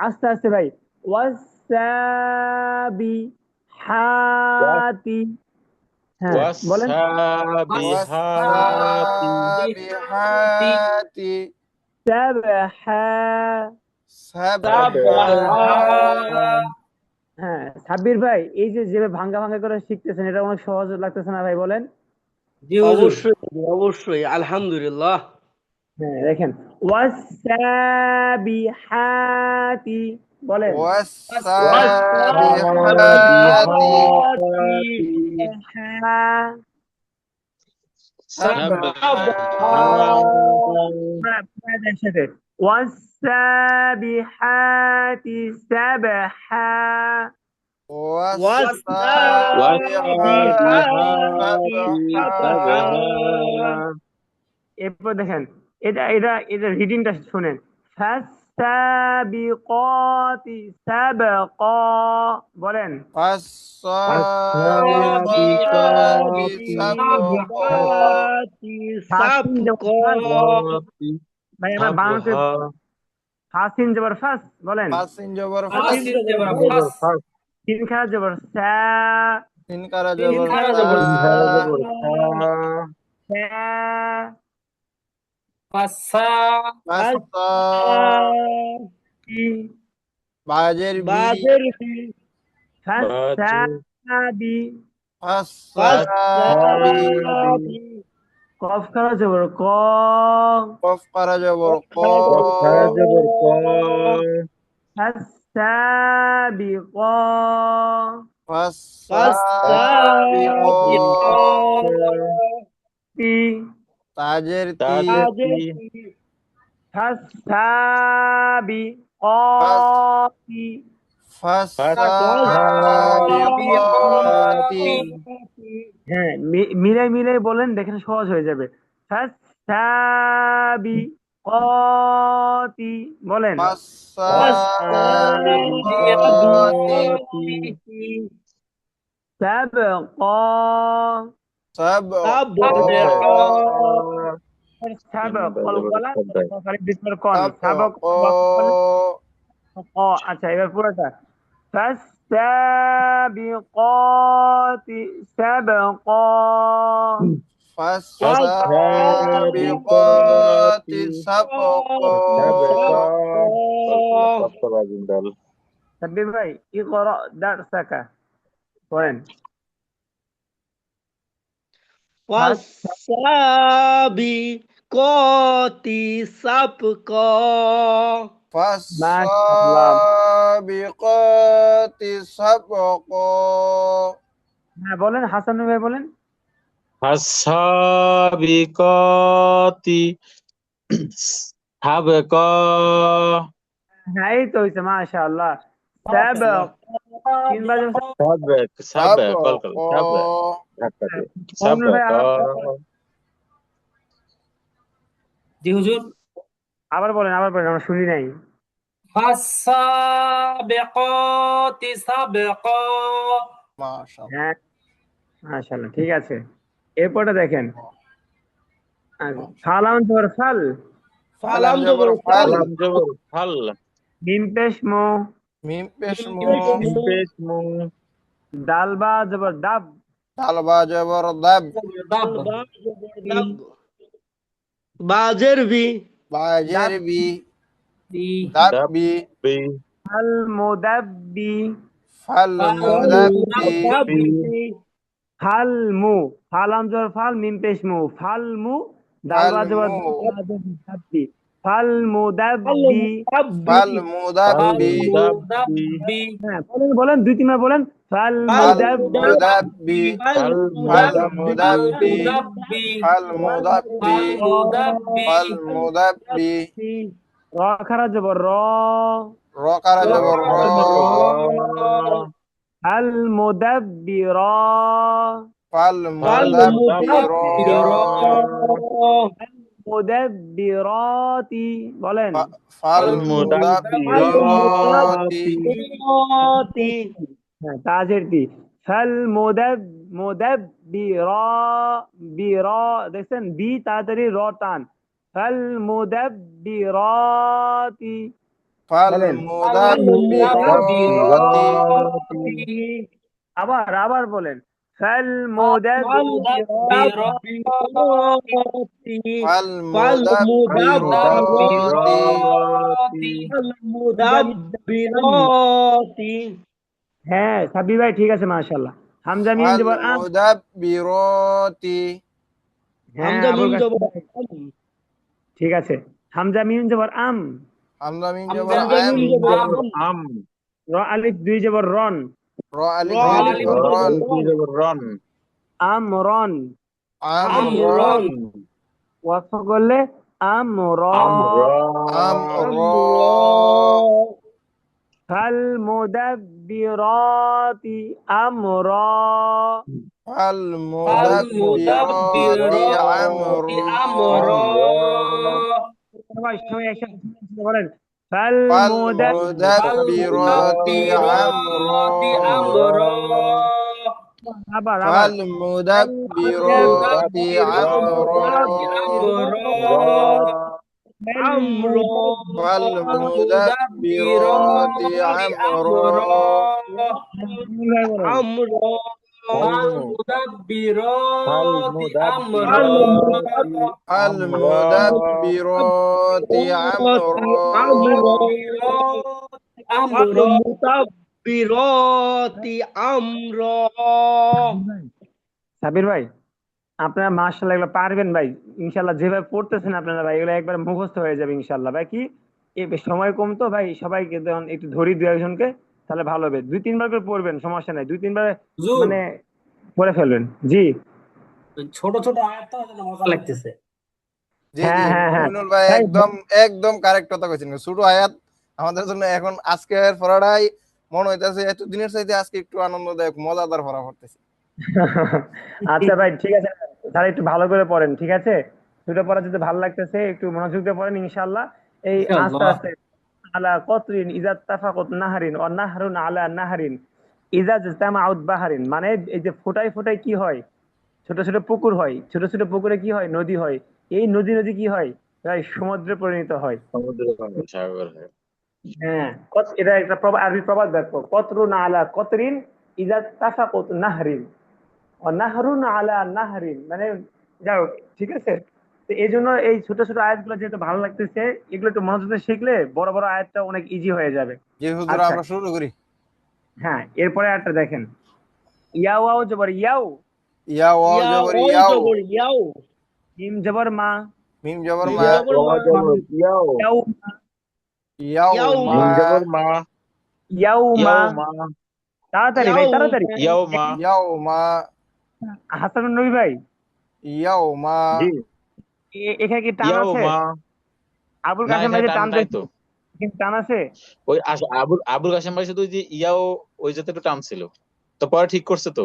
আস্তে আস্তে ভাই। ওয়াসাবিহাতি, হ্যাঁ বলেন। ওয়াসাবিহাতি ওয়াসাবিহাতি সাবহা। সাবহা। হ্যাঁ সাব্বির ভাই, এই যে যেভাবে ভাঙ্গা ভাঙ্গা করে শিখতেছেন, এটা অনেক সহজ লাগতেছে না ভাই, বলেন? জি হুজুর। অবশ্যই অবশ্যই, আলহামদুলিল্লাহ। হ্যাঁ দেখেন ওয়াসাবিহাতি, বলেন ওয়াসাবিহাতি হ্যাঁ। একসাথে ওয়াসাবিহাতি সাবহা। ওয়াসাবিহাতি সাবহা। এরপর দেখেন, এটা এটা এটা রিডিংটা শুনেন। ফাসাবিকাতি সাবকা, বলেন ফাসাবিকাতি সাবকা। ফাসিন জবর ফাস। ভাই আমার বানাতে ফাসিন জবর ফাস, বলেন ফাসিন জবর ফাস। ফাসিন জবর ফাস। তিন খারা জবর সা। তিন কারা তিন জবর খারা সা। জবর সা। ফাসা। ফাসা। বাজের বি। ফাসাবি। ফাসাবি। কফ খারা জবর ক। কফ কারা জবর ক। ফাসাবিকা। ফাসাবিক। তি। তাজের তি। ফাসাবিকাতি। ফাসাবিকাতি হ্যাঁ মিলাই মিলাই বলেন, দেখেন সহজ হয়ে যাবে। ফাসাবিকাতি, বলেন ফাসাবিকাতি সাবকা। সাবকা সাবক কলকলা ভিতর কন সাবক। সাবক আচ্ছা এবার পুরোটা। ফাসাবিকাতি সাবকা। ফাসাবিকাতি সাবকা। সাব্বির ভাই ইকরা দারসাকা, পড়েন। ফাসাবিকাতি সাবকা। মাশাআল্লাহ। ফাসাবিকাতি সাবকা। হ্যাঁ বলেন হাসান ভাই, বলেন। ফাসাবিকাতি সাবকা, হ্যাঁ এই তো হইছে, মাশাআল্লাহ। সাবক তিন বাজে। সাবেক সাবেক কলকাতা সাবেক ধাক্কা দিয়ে মমিনুল ভাই সাবেক। জি হুজুর। আবার বলেন, আবার বলেন, আমরা শুনি নাই। ফাসাবিকাতি সাবকা। মাশাআল্লাহ। হ্যাঁ, মাশাআল্লাহ, ঠিক আছে। এরপরটা দেখেন, ফালাম জবর ফাল, ফালাম জবর ফাল, ফালাম জবর ফাল, মিম পেশ মো, মিম পেশ মু, মিম পেশ মু, দাল বা জবর দাব, দাল বা জবর দাব, দাব, বা জবর দাব, বাজের বি, বাজের দাব, বি, বি, দাব দাব বি, বি, ফাল মুদাব্বি, ফাল মুদাব্বি, মুদাব্বি, ফাল মু, ফালাম জবর ফাল, মিম পেশ মু, ফাল মু, দাল ফাল বা জবর মু, দাব্বি, ফাল আল মুদাব্বি। ফাল মুদাব্বি, ফাল মুদাব্বি, মুদাব্বি, মুদাব্বি, হ্যাঁ, বলেন বলেন, দুই তিনবার বলেন, ফাল আল ফাল মুদাব্বি, মুদাব্বি, আল ফাল ফাল মুদাব্বি, মুদাব্বি, মুদাব্বি, মুদাব্বি, ফাল মুদাব্বি, মুদাব্বি, ফাল মুদাব্বি, র খারা জবর র, র কারা র জবর র, জবর র, আল মুদাব্বির, ফাল ফাল মুদাব্বির, মুদাব্বির, মুদাব্বিরাতি, বলেন, ফাল ফাল মুদাব্বিরাতি, মুদাব্বিরাতি, হ্যাঁ, তাজের তি, ফাল মুদাব্বিরা, বিরা, দেখছেন বি তাড়াতাড়ি র টান, ফাল মুদাব্বিরাতি, ফাল বলেন, মুদাব্বিরাতি, আবার আবার বলেন, ফাল ফাল মুদাব্বিরাতি, মুদাব্বিরাতি, ফাল ফাল মুদাব্বিরাতি, মুদাব্বিরাতি, মুদাব্বিরাতি। হ্যাঁ, সাব্বির ভাই ঠিক আছে, মাশাআল্লাহ। হামজা মিম ফাল জবর আম, মুদাব্বিরাতি, হ্যাঁ, হামজা আবুল মিম কাসেম জবর ভাই, ঠিক আছে। হামজা মিম জবর আম, হামজা মিম জবর হামজা আম, মিম জবর আম, র আলিফ দুই জবর রন, র আলিফ র দুই আলিফ জবর জবর রন, দুই জবর রন, আমরন, আমরন, রন, ওয়াকফ করলে আমর, আমর, আমর, ফাল মুদাব্বিরাতি আমর, ফাল ফাল মুদাব্বিরাতি আমর, মুদাব্বিরাতি আমরা। সবাই সবাই একসাথে বলেন, ফাল ফাল মুদাব্বিরাতি, মুদাব্বিরাতি আমর, আবার আবার, ফাল মুদাব্বিরাতি আমর, আমর, ফাল মুদাব্বিরাতি আমর, আমর, ফাল মুদাব্বিরাতি আমর, আমর, মুদাব্বিরাতি আমর। সাবির ভাই, আপনারা মাশাআল্লাহ এগুলো পারবেন ভাই, ইনশাআল্লাহ যেভাবে পড়তেছেন আপনারা ভাই, এগুলো একবার মুখস্থ হয়ে যাবে ইনশাআল্লাহ ভাই। কি সময় কম তো ভাই, সবাইকে যখন একটু ধরি দু একজনকে, তাহলে ভালো হবে। দুই তিনবার করে পড়বেন, সমস্যা নাই, দুই তিনবার হুজুর, মানে পড়ে ফেলবেন। জি ছোট ছোট আয়াত মজা লাগতেছে। জি জি, হ্যাঁ হ্যাঁ হ্যাঁ মমিনুল ভাই ভাই, একদম একদম কারেক্ট কথা কইছেন। ছোট আয়াত আমাদের জন্য এখন আজকের পড়াটাই মনে হইতাছে এত দিনের চাইতে আজকে একটু আনন্দদায়ক মজাদার পড়া পড়তেছি। আচ্ছা ভাই, ঠিক আছে, তাহলে একটু ভালো করে পড়েন, ঠিক আছে। দুটো পড়া যদি ভালো লাগতেছে, একটু মনোযোগ দিয়ে পড়েন ইনশাআল্লাহ। এই আস্তে ইনশাআল্লাহ। আস্তে, আলা কতরিন ইজা তাফাকুত নাহারিন ও নাহরুন আলা নাহারিন ইজা জামাউত বাহারিন, মানে এই যে ফোটায় ফোটায় কি হয়, ছোট ছোট পুকুর হয়, ছোট ছোট পুকুরে কি হয়, নদী হয়, এই নদী নদী কি হয় ভাই, সমুদ্রে পরিণত হয়। সমুদ্র সাগর হয়। হ্যাঁ, এটা একটা আরবি প্রবাদ বাক্য, কতরুন আলা কতরিন ইজা তাফাকুত নাহরিন ও নাহরুন আলা নাহরিন, মানে যাও, ঠিক আছে। তো এই জন্য এই ছোট ছোট আয়াতগুলো যেহেতু ভালো লাগতেছে, এগুলো একটু মনোযোগ দিয়ে শিখলে বড় বড় আয়াতটা অনেক ইজি হয়ে যাবে। জি হুজুর, আচ্ছা, আমরা শুরু করি। হ্যাঁ, এরপরে আয়াতটা দেখেন, ইয়াও আও জবর ইয়াও, ইয়া ওয়াও ইয়া জবর ওই ইয়াও, জবর ইয়াও, মিম জবর মা, মিম জবর মিম মা, জবর মা, ইয়াও, ইয়াও ইয়াও ইয়াও মা, মিম জবর মা, ইয়াও মা, ইয়াও মা, তাড়াতাড়ি ভাই, ইয়াও তাড়াতাড়ি। ইয়াও মা, ইয়াও মা, হাসানুর নবী ভাই, ইয়াও মা, জি, এখানে কি টান ইয়াও আছে? মা, আবুল না কাসেম ভাই এখানে যে টান টান নাই দিয়েছে, তো। এখানে টান আছে? ওই আবুল কাশেম ভাই শুধু ওই যে ইয়াও, ওই যাতে একটু টান ছিল, তো পরে ঠিক করছে তো।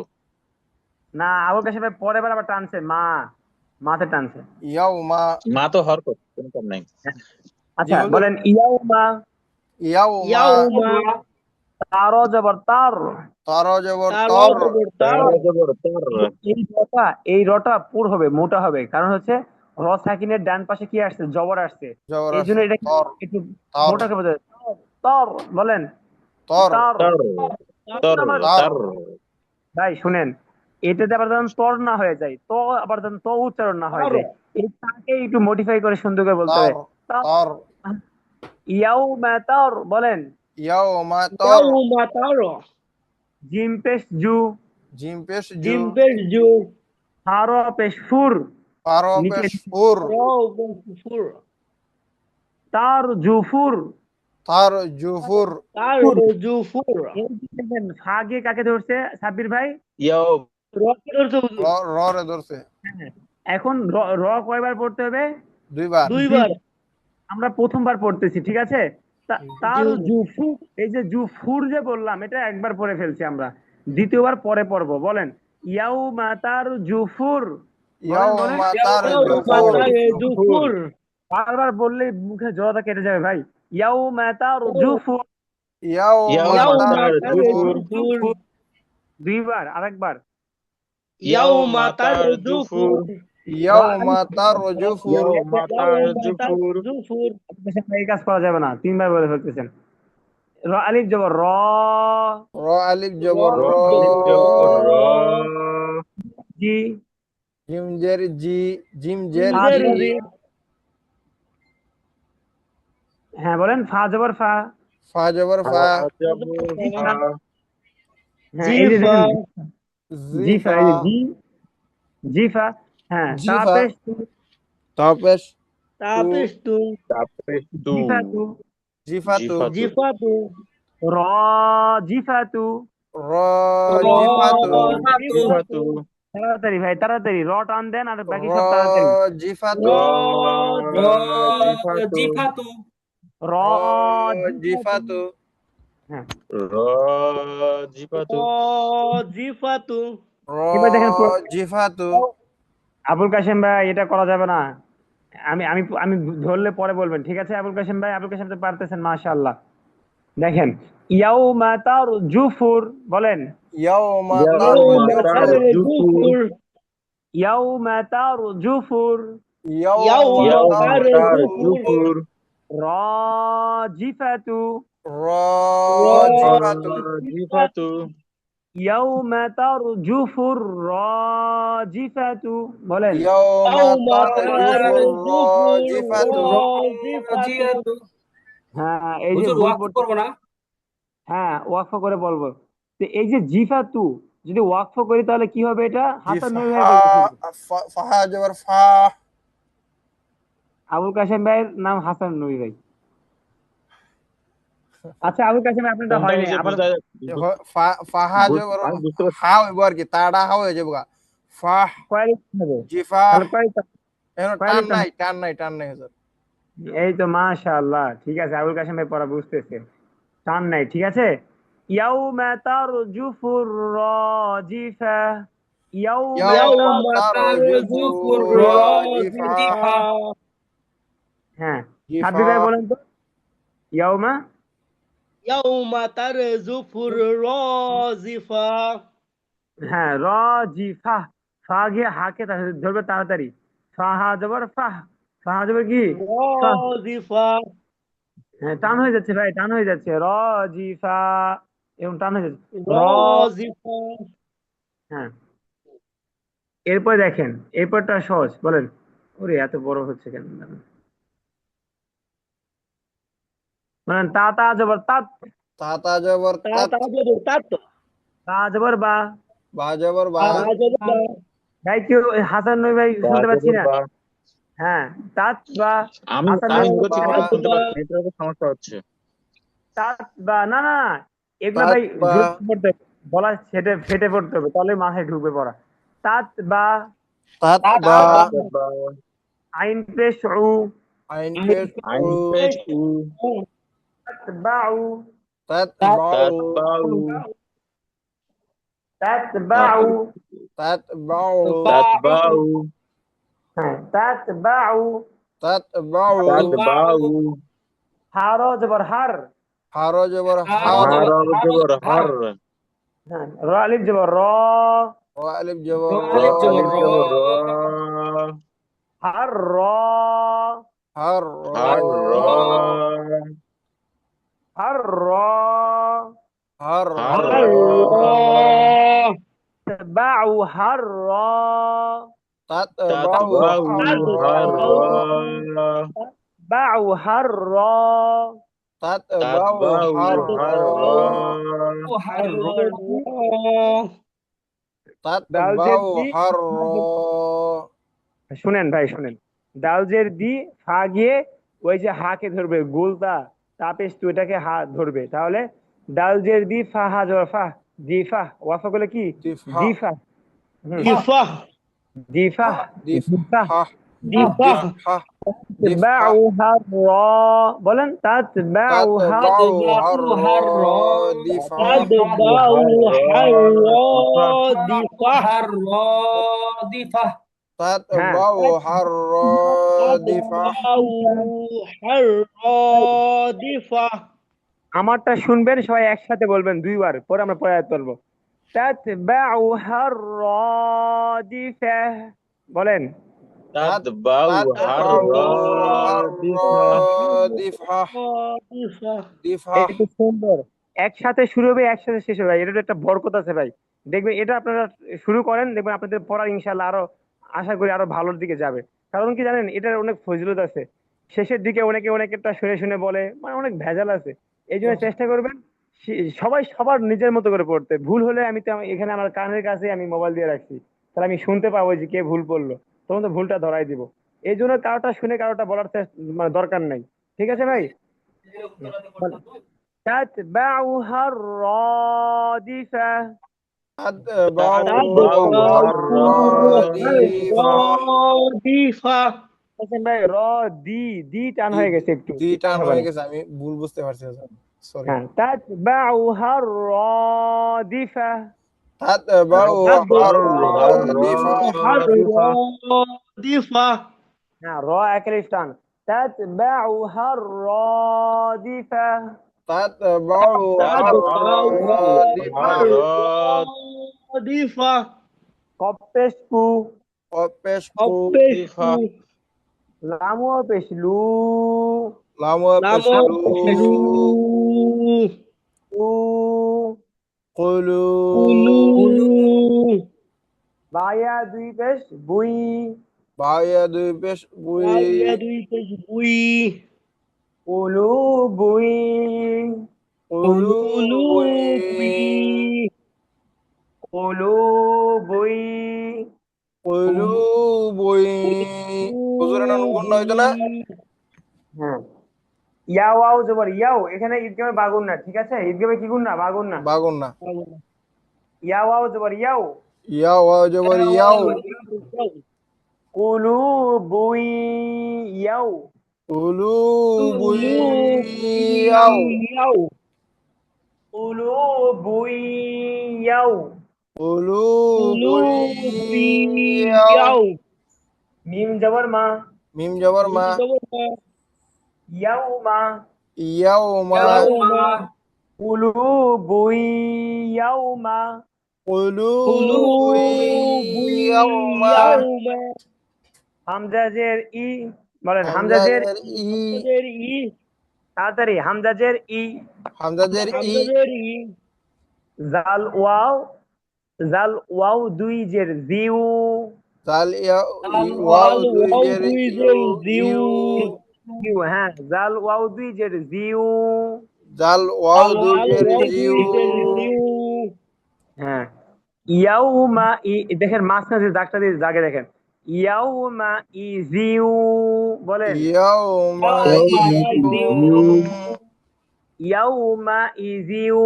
না, আবুল কাসেম ভাই পরের বার আবার টানছে, মাতে টানছে। ইয়াও মা, মা তো হরকত, কোনো টান নাই। আচ্ছা, হুজুর। বলেন ইয়াও মা, ইয়াউমা, ইয়াউমা তার জবর তার, তর জবর তার তর, জবর তার তার জবর তার, এই রটা পুর হবে, মোটা হবে, কারণ হচ্ছে র সাকিনের ডান পাশে কি আসছে, জবর আসছে, জবর এই জন্য আছে এটা তর, একটু তর, মোটা করে বোঝায়। তর বলেন, তর, তার তার, তার, আমরা তর, তার, ভাই শুনেন, এটাতে আবার যখন তর না হয়ে যায়, তো আবার যখন তো উচ্চারণ না হয়ে তার যায়, এই তাকে একটু মডিফাই করে সুন্দর করে বলতে তর, হবে। তার, তর, ইয়াউমা তার বলেন, ইয়াউমা তর, ইয়াউমা তার জিম পেশ জু, জিম পেশ জু, জিম পেশ জু হার পেশ ফুর, ফারো নিচে পেশ ফুর, র পেশ ফুর তার জুফুর, তার জুফুর, তার জুফুর এই যে দেখেন ফাগে কাকে ধরছে সাব্বির ভাই? ইয়াও, রকে ধরছে হুজুর র রে ধরছে হ্যাঁ। এখন র র কয়বার পড়তে হবে? দুইবার, দুইবার আমরা প্রথমবার পড়তেছি, ঠিক আছে? জি তার হুজুর জুফুর, এই যে জুফুর যে বললাম, এটা একবার পড়ে ফেলছি আমরা, দ্বিতীয়বার পরে পড়বো। বলেন, ইয়াউমা তার জুফুর, বলেন বলেন, ইয়াউমা তার ইয়াউমা জুফুর, তার ফুর, জুফুর বারবার বললে মুখে জড়তা কেটে যাবে ভাই। ইয়াউমা তার জুফুর, ইয়াউমা ইয়াউমা তার তার জুফুর, জুফুর দুইবার, আরেকবার। ইয়াউমা তার জুফুর, জুফুর ইয়াউমা তার জুফুর, ইয়াউমা তার ইয়াউমা তার জুফুর, জুফুর এই কাজ করা যাবে না, তিনবার বলে ফেলতেছেন। র আলিফ জবর র, র আলিফ র জবর র, আলিফ জবর র, জি, জিম জের জি, জিম জের জিমজের জি, জি হ্যাঁ বলেন, ফা জবর ফা, ফা জবর ফা ফা, জবর ফা, হ্যাঁ এই যে জিফা দেখেন জিফা, জিফা, এই যে জিফা, হ্যাঁ জিফা, তাপেশ তু, তাপেশ তু, তাপিস্তু তাপরে তু, জিফা তু, জিফা তু, জিফাতু, জিফাতু র জিফা তু, র র জিফা তু, জিফাতু জিফাতু, তাড়াতাড়ি ভাই তাড়াতাড়ি, র টান দেন আর বাকি র সব তাড়াতাড়ি। জিফা র তু, র জিফাতু, জিফাতু র র জিফা জিফা তু, তু, হ্যাঁ র জিফাতু, র জিফাতু র এবার দেখেন জিফা তু, আবুল কাশেম ভাই, এটা করা যাবে না। আমি আমি আমি ধরলে পরে বলবেন, ঠিক আছে আবুল কাশেম ভাই? আবুল কাশেম তো পারতেছেন মাশাআল্লাহ। দেখেন, ইয়াউমা তার জুফুর, বলেন, ইয়াউমা তার ইয়াউমা তার জুফুর, জুফুর, জুফুর ইয়াউমা তার জুফুর, ইয়াউমা ইয়াউমা তার তার ইয়াউমাতার জুফুর, জুফুর জুফুর, রাজিফাতু, র র জিফা তু, জিফাতু, ইয়াউমা তার জুফুর রাজিফাতু, বলেন, ইয়াউমা ইয়াউমা তার তার জুফুর, র জুফুর জিফা তু, র জিফাতু জিয়াতু হ্যাঁ এই যে হুজুর ভুল ওয়াকফ পড়তে, করবো না হ্যাঁ ওয়াকফ করে বলবো। তো এই যে জিফাতু, যদি ওয়াকফ করি তাহলে কি হবে? এটা হাসান নবী ভাই জিফা, বলতেছিল। ফাহা জবর ফা, আবুল কাশেম ভাইয়ের নাম হাসান নবী ভাই। আচ্ছা আবুল কাশেম ভাই, আপনারটা কোনটা হয় নাই হয়েছে আবার, ফাহা জবর আমি বুঝতে পারছি। হা হইব আর কি, তাড়া হা হয়ে যাবো গা। ফাহ কয় হবে? জিফা, তাহলে কয় এখন কয় টান লিখতে নাই, হবে? টান নাই, টান নাই হুজুর। এই তো মাশাআল্লাহ, ঠিক আছে আবুল কাশেম ভাই পড়া বুঝতেছে, টান নাই, ঠিক আছে। ইয়াউমা তারজুফুর রাজিফা, ইয়াউমা ইয়াউমা ইয়াউমা তার তার জুফুর জুফুর, র জিফা, জিফা হ্যাঁ জিফা, সাব্বির ভাই বলেন তো, ইয়াউমা, ইয়াউমা তার জুফুর র জিফা হ্যাঁ রাজিফা, ফা গিয়ে হাকে ধরবে তাড়াতাড়ি, ফাহা জবর ফাহ, ফাহা জবর কি র ফাহ, জিফা হ্যাঁ টান হয়ে যাচ্ছে ভাই, টান হয়ে যাচ্ছে, রাজিফা, এবং টান হয়ে যাচ্ছে র র, জিফা হ্যাঁ। এরপর দেখেন, এরপরটা সহজ, বলেন। ওরে এত বড় হচ্ছে কেন? বলেন, তা তা জবর তাত, তাতা জবর তা তাত, তা জবর তাত তা জবর বা, বা জবর বা, বা জবর বা ভাই কেউ হাসান নবী ভাই বা শুনতে পাচ্ছি জবর না। বা। হ্যাঁ তাত বা, আমি হাসান আমি নবী, তাত বলছি বা, কিন্তু শুনতে পাচ্ছি, নেটওয়ার্কের সমস্যা হচ্ছে। তাত বা, না না না, এগুলা তাত ভাই বা, জোরে পড়তে হবে, গলা ফেটে ফেটে পড়তে হবে, তাহলে মাথায় ঢুকবে পড়া। তাত বা, তাত বা, বা, আইন পেশ উ, আইন পেশ আইন উ, পেশ উ, তাত বা উ, তাত বাউ, তাত বাউ, তাত বা উ, তাত বাউ, তাত বাউ, হ্যাঁ তাত বা উ, তাত বাউ, তাত বাউ, হার জবর হার, হার জবর হার হার, হার জবর হার, হর, হ্যাঁ র আলিফ জবর র, র আলিফ র জবর র, আলিফ জবর আলিফ র, জবর র, হার র, হার হার র, হার র, হার হার হার র, বাউ হার র, তাত তাত বাউ বাউ হার হার র, বাউ হার র, তাত তাত বাউ বাউ হার হার র, হার র, তাত দাল জের বাউ দি, হার র, শুনেন ভাই শুনেন, দাল জের দি ফা গিয়ে ওই যে হাকে ধরবে গোলটা তাপেস তু এটাকে হা ধরবে, তাহলে দাল জের দি ফা হা জবর ফা, দিফা ওয়াফা করলে কি দিফা দিফা, হুম দিফা দিফা দিফা দিফা দিফা দিফা দিফা বাউ হার র, বলেন তাত বাউ তাত হার বাউ বাউ হার র, হার র, দিফা তাদবাউ হার র, হার দিফা, দিফা হার র, দিফা, তাত হ্যাঁ বাউ হার র, দিফা তাদবাউ হার দিফা আমারটা শুনবেন সবাই একসাথে বলবেন দুইবার, পরে আমরা পরে আয়াত বলবো। তাতবাউ হার র দিফা, বলেন তাত বাউ তাত হার বাউ র, হার র, দিফা, দিফা দিফা দিফা এটা সুন্দর, একসাথে শুরু হবে একসাথে শেষ হবে ভাই, এটা একটা বরকত আছে ভাই। দেখবেন এটা আপনারা শুরু করেন, দেখবেন আপনাদের পড়া ইনশাল্লাহ আরো, আশা করি আরো ভালোর দিকে যাবে। কারণ কি জানেন, এটার অনেক ফজিলত আছে। শেষের দিকে অনেকে অনেকটা শুনে শুনে বলে, মানে অনেক ভেজাল আছে। এই জন্য চেষ্টা করবেন সবাই সবার নিজের মতো করে পড়তে। ভুল হলে আমি তো এখানে আমার কানের কাছে আমি মোবাইল দিয়ে রাখছি, তাহলে আমি শুনতে পাবো যে কে ভুল পড়লো, তখন তো ভুলটা ধরাই দিব। এই জন্য কারোটা শুনে কারোটা বলার মানে দরকার নাই। ঠিক আছে ভাই? বলেন। تتبعها الرادفة، তাত বাউ তাত বাউ তাদবাউ হার র, দিফা দিফা বলছেন ভাই র দি, দি টান দি হয়ে গেছে, একটু দি একটু টান কথা হয়ে বলেন। গেছে, আমি ভুল বুঝতে পারছি, সরি। হ্যাঁ تتبعها الرادفة، তাত বাউ হার বাউ র, হার র, দিফা হার দিফা, দিফা হ্যাঁ র একের টান। تتبعها الرادفة، তাত বাউ তাত হার র, বাউ দিফা হার র, দিফা কপ পেশ কু, অপেশ পু দিফা, অপেশু লামু পেশ লু, লামু পেশ নামো লু, পেশলু উ, কুলু কুলু বায়া দুই পেশ বুই, বায়া দুই পেশ বুই, বাউয়া দুই পেশ বুই উলু বুই, কুলু কুলু বুই, বুই উলু বুই, কুলু বুই। হুজুর এটা গুণ হইতো না? হ্যাঁ ইয়াও আও জবর ইয়াও, এখানে ঈদগামে বাগুন না, ঠিক আছে? ঈদগামে কি গুণ না, বাগুন না। বাগুন না। ইয়াও আও জবর ইয়াও, ইয়াও ওয়াও জবর ইয়াও, কুলু বুই ইয়াও, কুলু বুই কুলু ইয়াও, ইয়াও কুলু বুই ইয়াও, কুলু কুলু বুই ইয়াও। ইয়াও মিম জবর মা, মিম জবর মা, ইয়াও মা, ইয়াও মা, ইয়াউমা, কুলু বুই ইয়াও মা, কুলু কুলু বুই ইয়াও মা। ইয়াউমা হামজাজের ই, বলেন হামজাজের হামজাজের ই, হামজাদের ই তাড়াতাড়ি, হামজাজের ই, হামজাজের ই, হামজাদের ই জাল ওয়াও, জাল ওয়াও দুই জের জিউ, জাল ইয়া ওয়াও জাল দুই ওয়াও জের দুই ইউ, জের জিউ ইউ, জিউ, হ্যাঁ জাল ওয়াও দুই জের জিউ, জাল ওয়াও দুই জাল জের ওয়াও জিউ, দুই জের জিউ হ্যাঁ ইয়াউমা ই, দেখেন মাঝখানে যে দাগটা দিয়ে দাগে দেখেন, ইয়াউমা ইজিউ, বলেন ইয়াও মা ইয়াউমা ইউ, ইজিউ ইয়াউমা ইজিউ,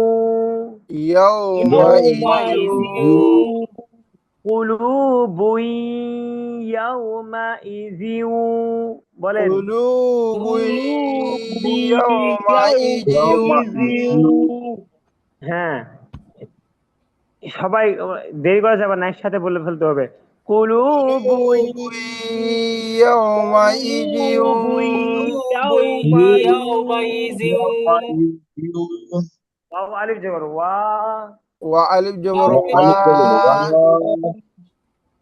ইয়াও মা ইয়াউমা ইউ, ইজিউ কুলুবুন ইয়াউমা ইজিউ, বলেন কুলু বুই কুলুবু ইয়াও মা ইউ। ইয়াউমা ইজিউ হ্যাঁ সবাই দেরি করা যাবে না, একসাথে বলে ফেলতে হবে। কুলুবুন ইয়াও মা ইউ, কুলুবু يومئذ ওয়াও আলিফ জবর ওয়া। ওয়া আলিফ জবর ওয়া,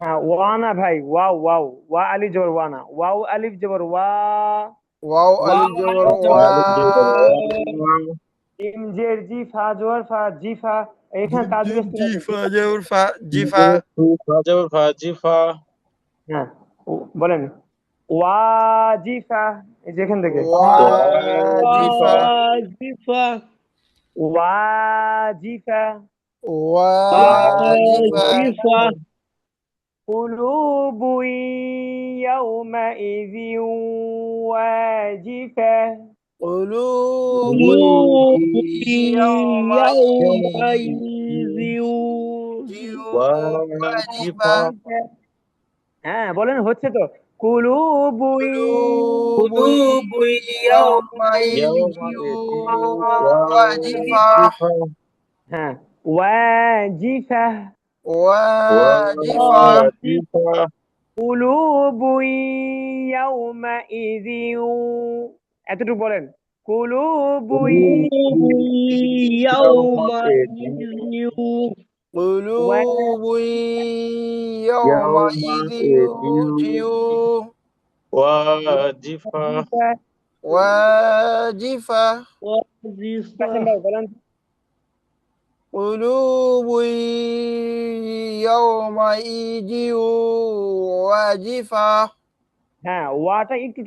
হ্যাঁ ওয়া না ভাই, ওয়াও ওয়াও, ওয়া আলিফ জবর ওয়া না, ওয়াও আলিফ জবর ওয়া। ওয়াও আলিফ জবর ওয়া, জিম জের জি, ফা জবর ফা, জি ফা। এখানে তাজবীর আসতে হবে। জিফা জবর ফা, জিফা। জবর ফা জিফা। হ্যাঁ বলেন ওয়াজিফা, এই যে এখান থেকে ওয়াজিফা, ওয়াজিফা ওয়াজিফা। ওয়াজিফা। ওয়াজিফা قلوب يومئذ واجفة. قلوب قلوب يومئذ يومئذ واجفة. হ্যাঁ বলেন, হচ্ছে তো। قلوب قلوب قلوب يومئذ واجفة. হ্যাঁ واجفة. واجفة. قلوب يومئذ, এতটুকু বলেন। قلوب يومئذ قلوب يومئذ ওয়াজিফা। واجفة. واجفة বলেন। قلوب يومئذ واجفة. হ্যাঁ ওয়াটা একটু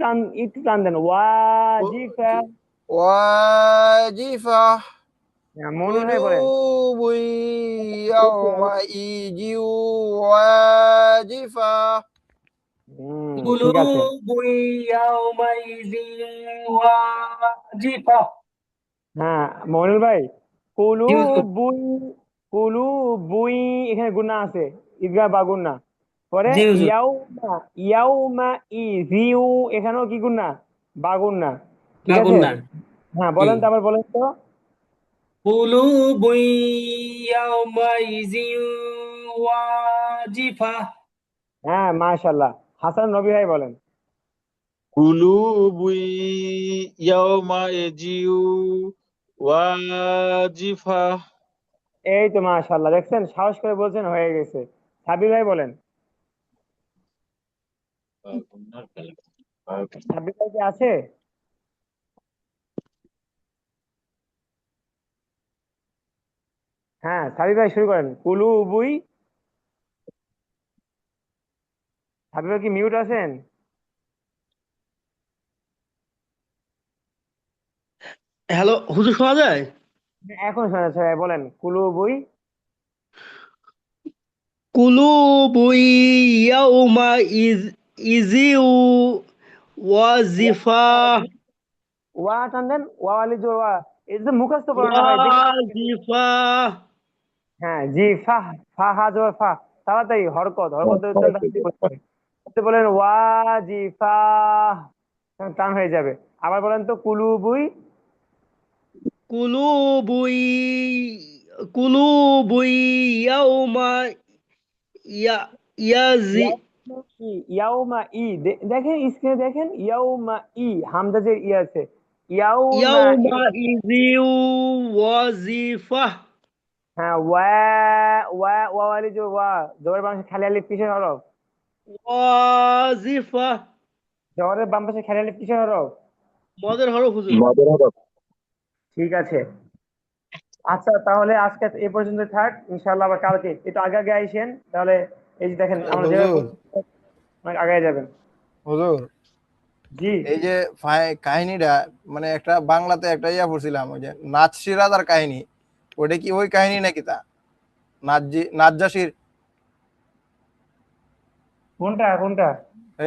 টান দেন, ওয়াজিফা। واجفة. হ্যাঁ মনে হয় বলেন। قلوب يومئذ واجفة. ঠিক আছে। قلوب يومئذ واجفة। হ্যাঁ মনির ভাই, জি হুজুর। কুলুবুই, কুলুবুই এখানে গুণা আছে, ঈদগাহ বা গুণা। পরে জি হুজুর। ইয়াউমা, ইয়াউমা ইজিউ, এখানেও কি গুণা? বা গুণা। ঠিক আছে। বাগুন্না। হ্যাঁ জি। বলেন তো, আবার বলেন তো। قلوب يومئذ واجفة। হ্যাঁ মাশাআল্লাহ, হাসান নবী ভাই বলেন। কুলুবু ইয়াউমাইযি ওয়াজিফা। এই তো মাশাআল্লাহ, দেখছেন সাহস করে বলছেন, হয়ে গেছে। সাবির ভাই বলেন। সাবির ভাই কি আছে? হ্যাঁ সাবির ভাই শুরু করেন। কুলুবুই, সাবির ভাই কি মিউট আছেন? হ্যালো হুজুর, শোনা যায়? এখন শোনা যাচ্ছে ভাই, বলেন কুলুবুই। قلوب يومئذ واجفة ওয়া টান দেন, ওয়া আলি জোর ওয়া। এটা তো মুখস্থ পড়া না ভাই, দেখি। واجفة হ্যাঁ জি, ফা, ফা হা জোর ফা। তাড়াতাড়ি হরকত, হরকত ধরে উচ্চারণ তাড়াতাড়ি করতে হবে। আপনি বলেন ওয়া জি ফা, টান হয়ে যাবে। আবার বলেন তো কুলুবুই। قلوب قلوب يومئذ ইয়াউমা ই, ইয়াউমা ই, দেখেন স্ক্রিনে দেখেন, ইয়াউমা ই, হামজা যে ই আছে, ইয়াউমা ই। يومئذ واجفة হ্যাঁ ওয়া, ওয়া ওয়া আলি জোর ওয়া, জবরের বাম পাশে খালি আলিফ কিসের হরফ? واجفة জবরের বাম পাশে খালি আলিফ কিসের হরফ? মদের হরফ হুজুর। ঠিক আছে। আচ্ছা তাহলে আজকে এ পর্যন্ত থাক, ইনশাআল্লাহ আবার কালকে একটু আগে আগে আইসেন, তাহলে এই যে দেখেন আমরা যেভাবে হুজুর, অনেক আগে যাবেন। হুজুর, জি এই যে কাহিনীটা, মানে একটা বাংলাতে একটা ইয়া পড়ছিলাম, ওই যে নাচি রাজার কাহিনী, ওটা কি ওই কাহিনী নাকি? তা নাজ্জাসির, কোনটা কোনটা?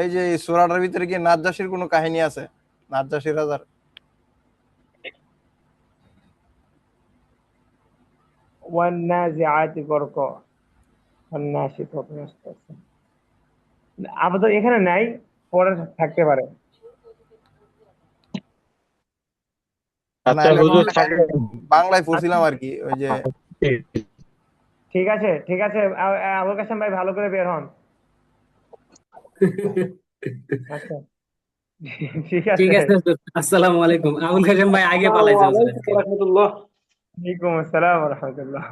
এই যে এই সূরাটার ভিতরে কি নাজ্জাসির কোনো কাহিনী আছে? নাজ্জাসি রাজার। ওয়ান্নাজিআতি গরকা, ওয়ান্নাশিতাতি নাশতা। আপাতত এখানে নাই, পরে থাকতে পারে। না, আচ্ছা এটা হুজুর বাংলায় থাকেন। বাংলায় পড়ছিলাম আর কি, ওই যে ঠিক আছে ঠিক আছে, আবুল কাসেম ভাই ভালো করে বের হন। আচ্ছা। ঠিক ঠিক আছে। আছে হুজুর, আসসালামু আলাইকুম। আবুল কাশেম ভাই আগে আসসালামু পালাইছে হুজুর আলাইকুম আজকে। ওয়া রাহমাতুল্লাহ। ওয়ালাইকুম আসসালাম রহমতুল্লাহ।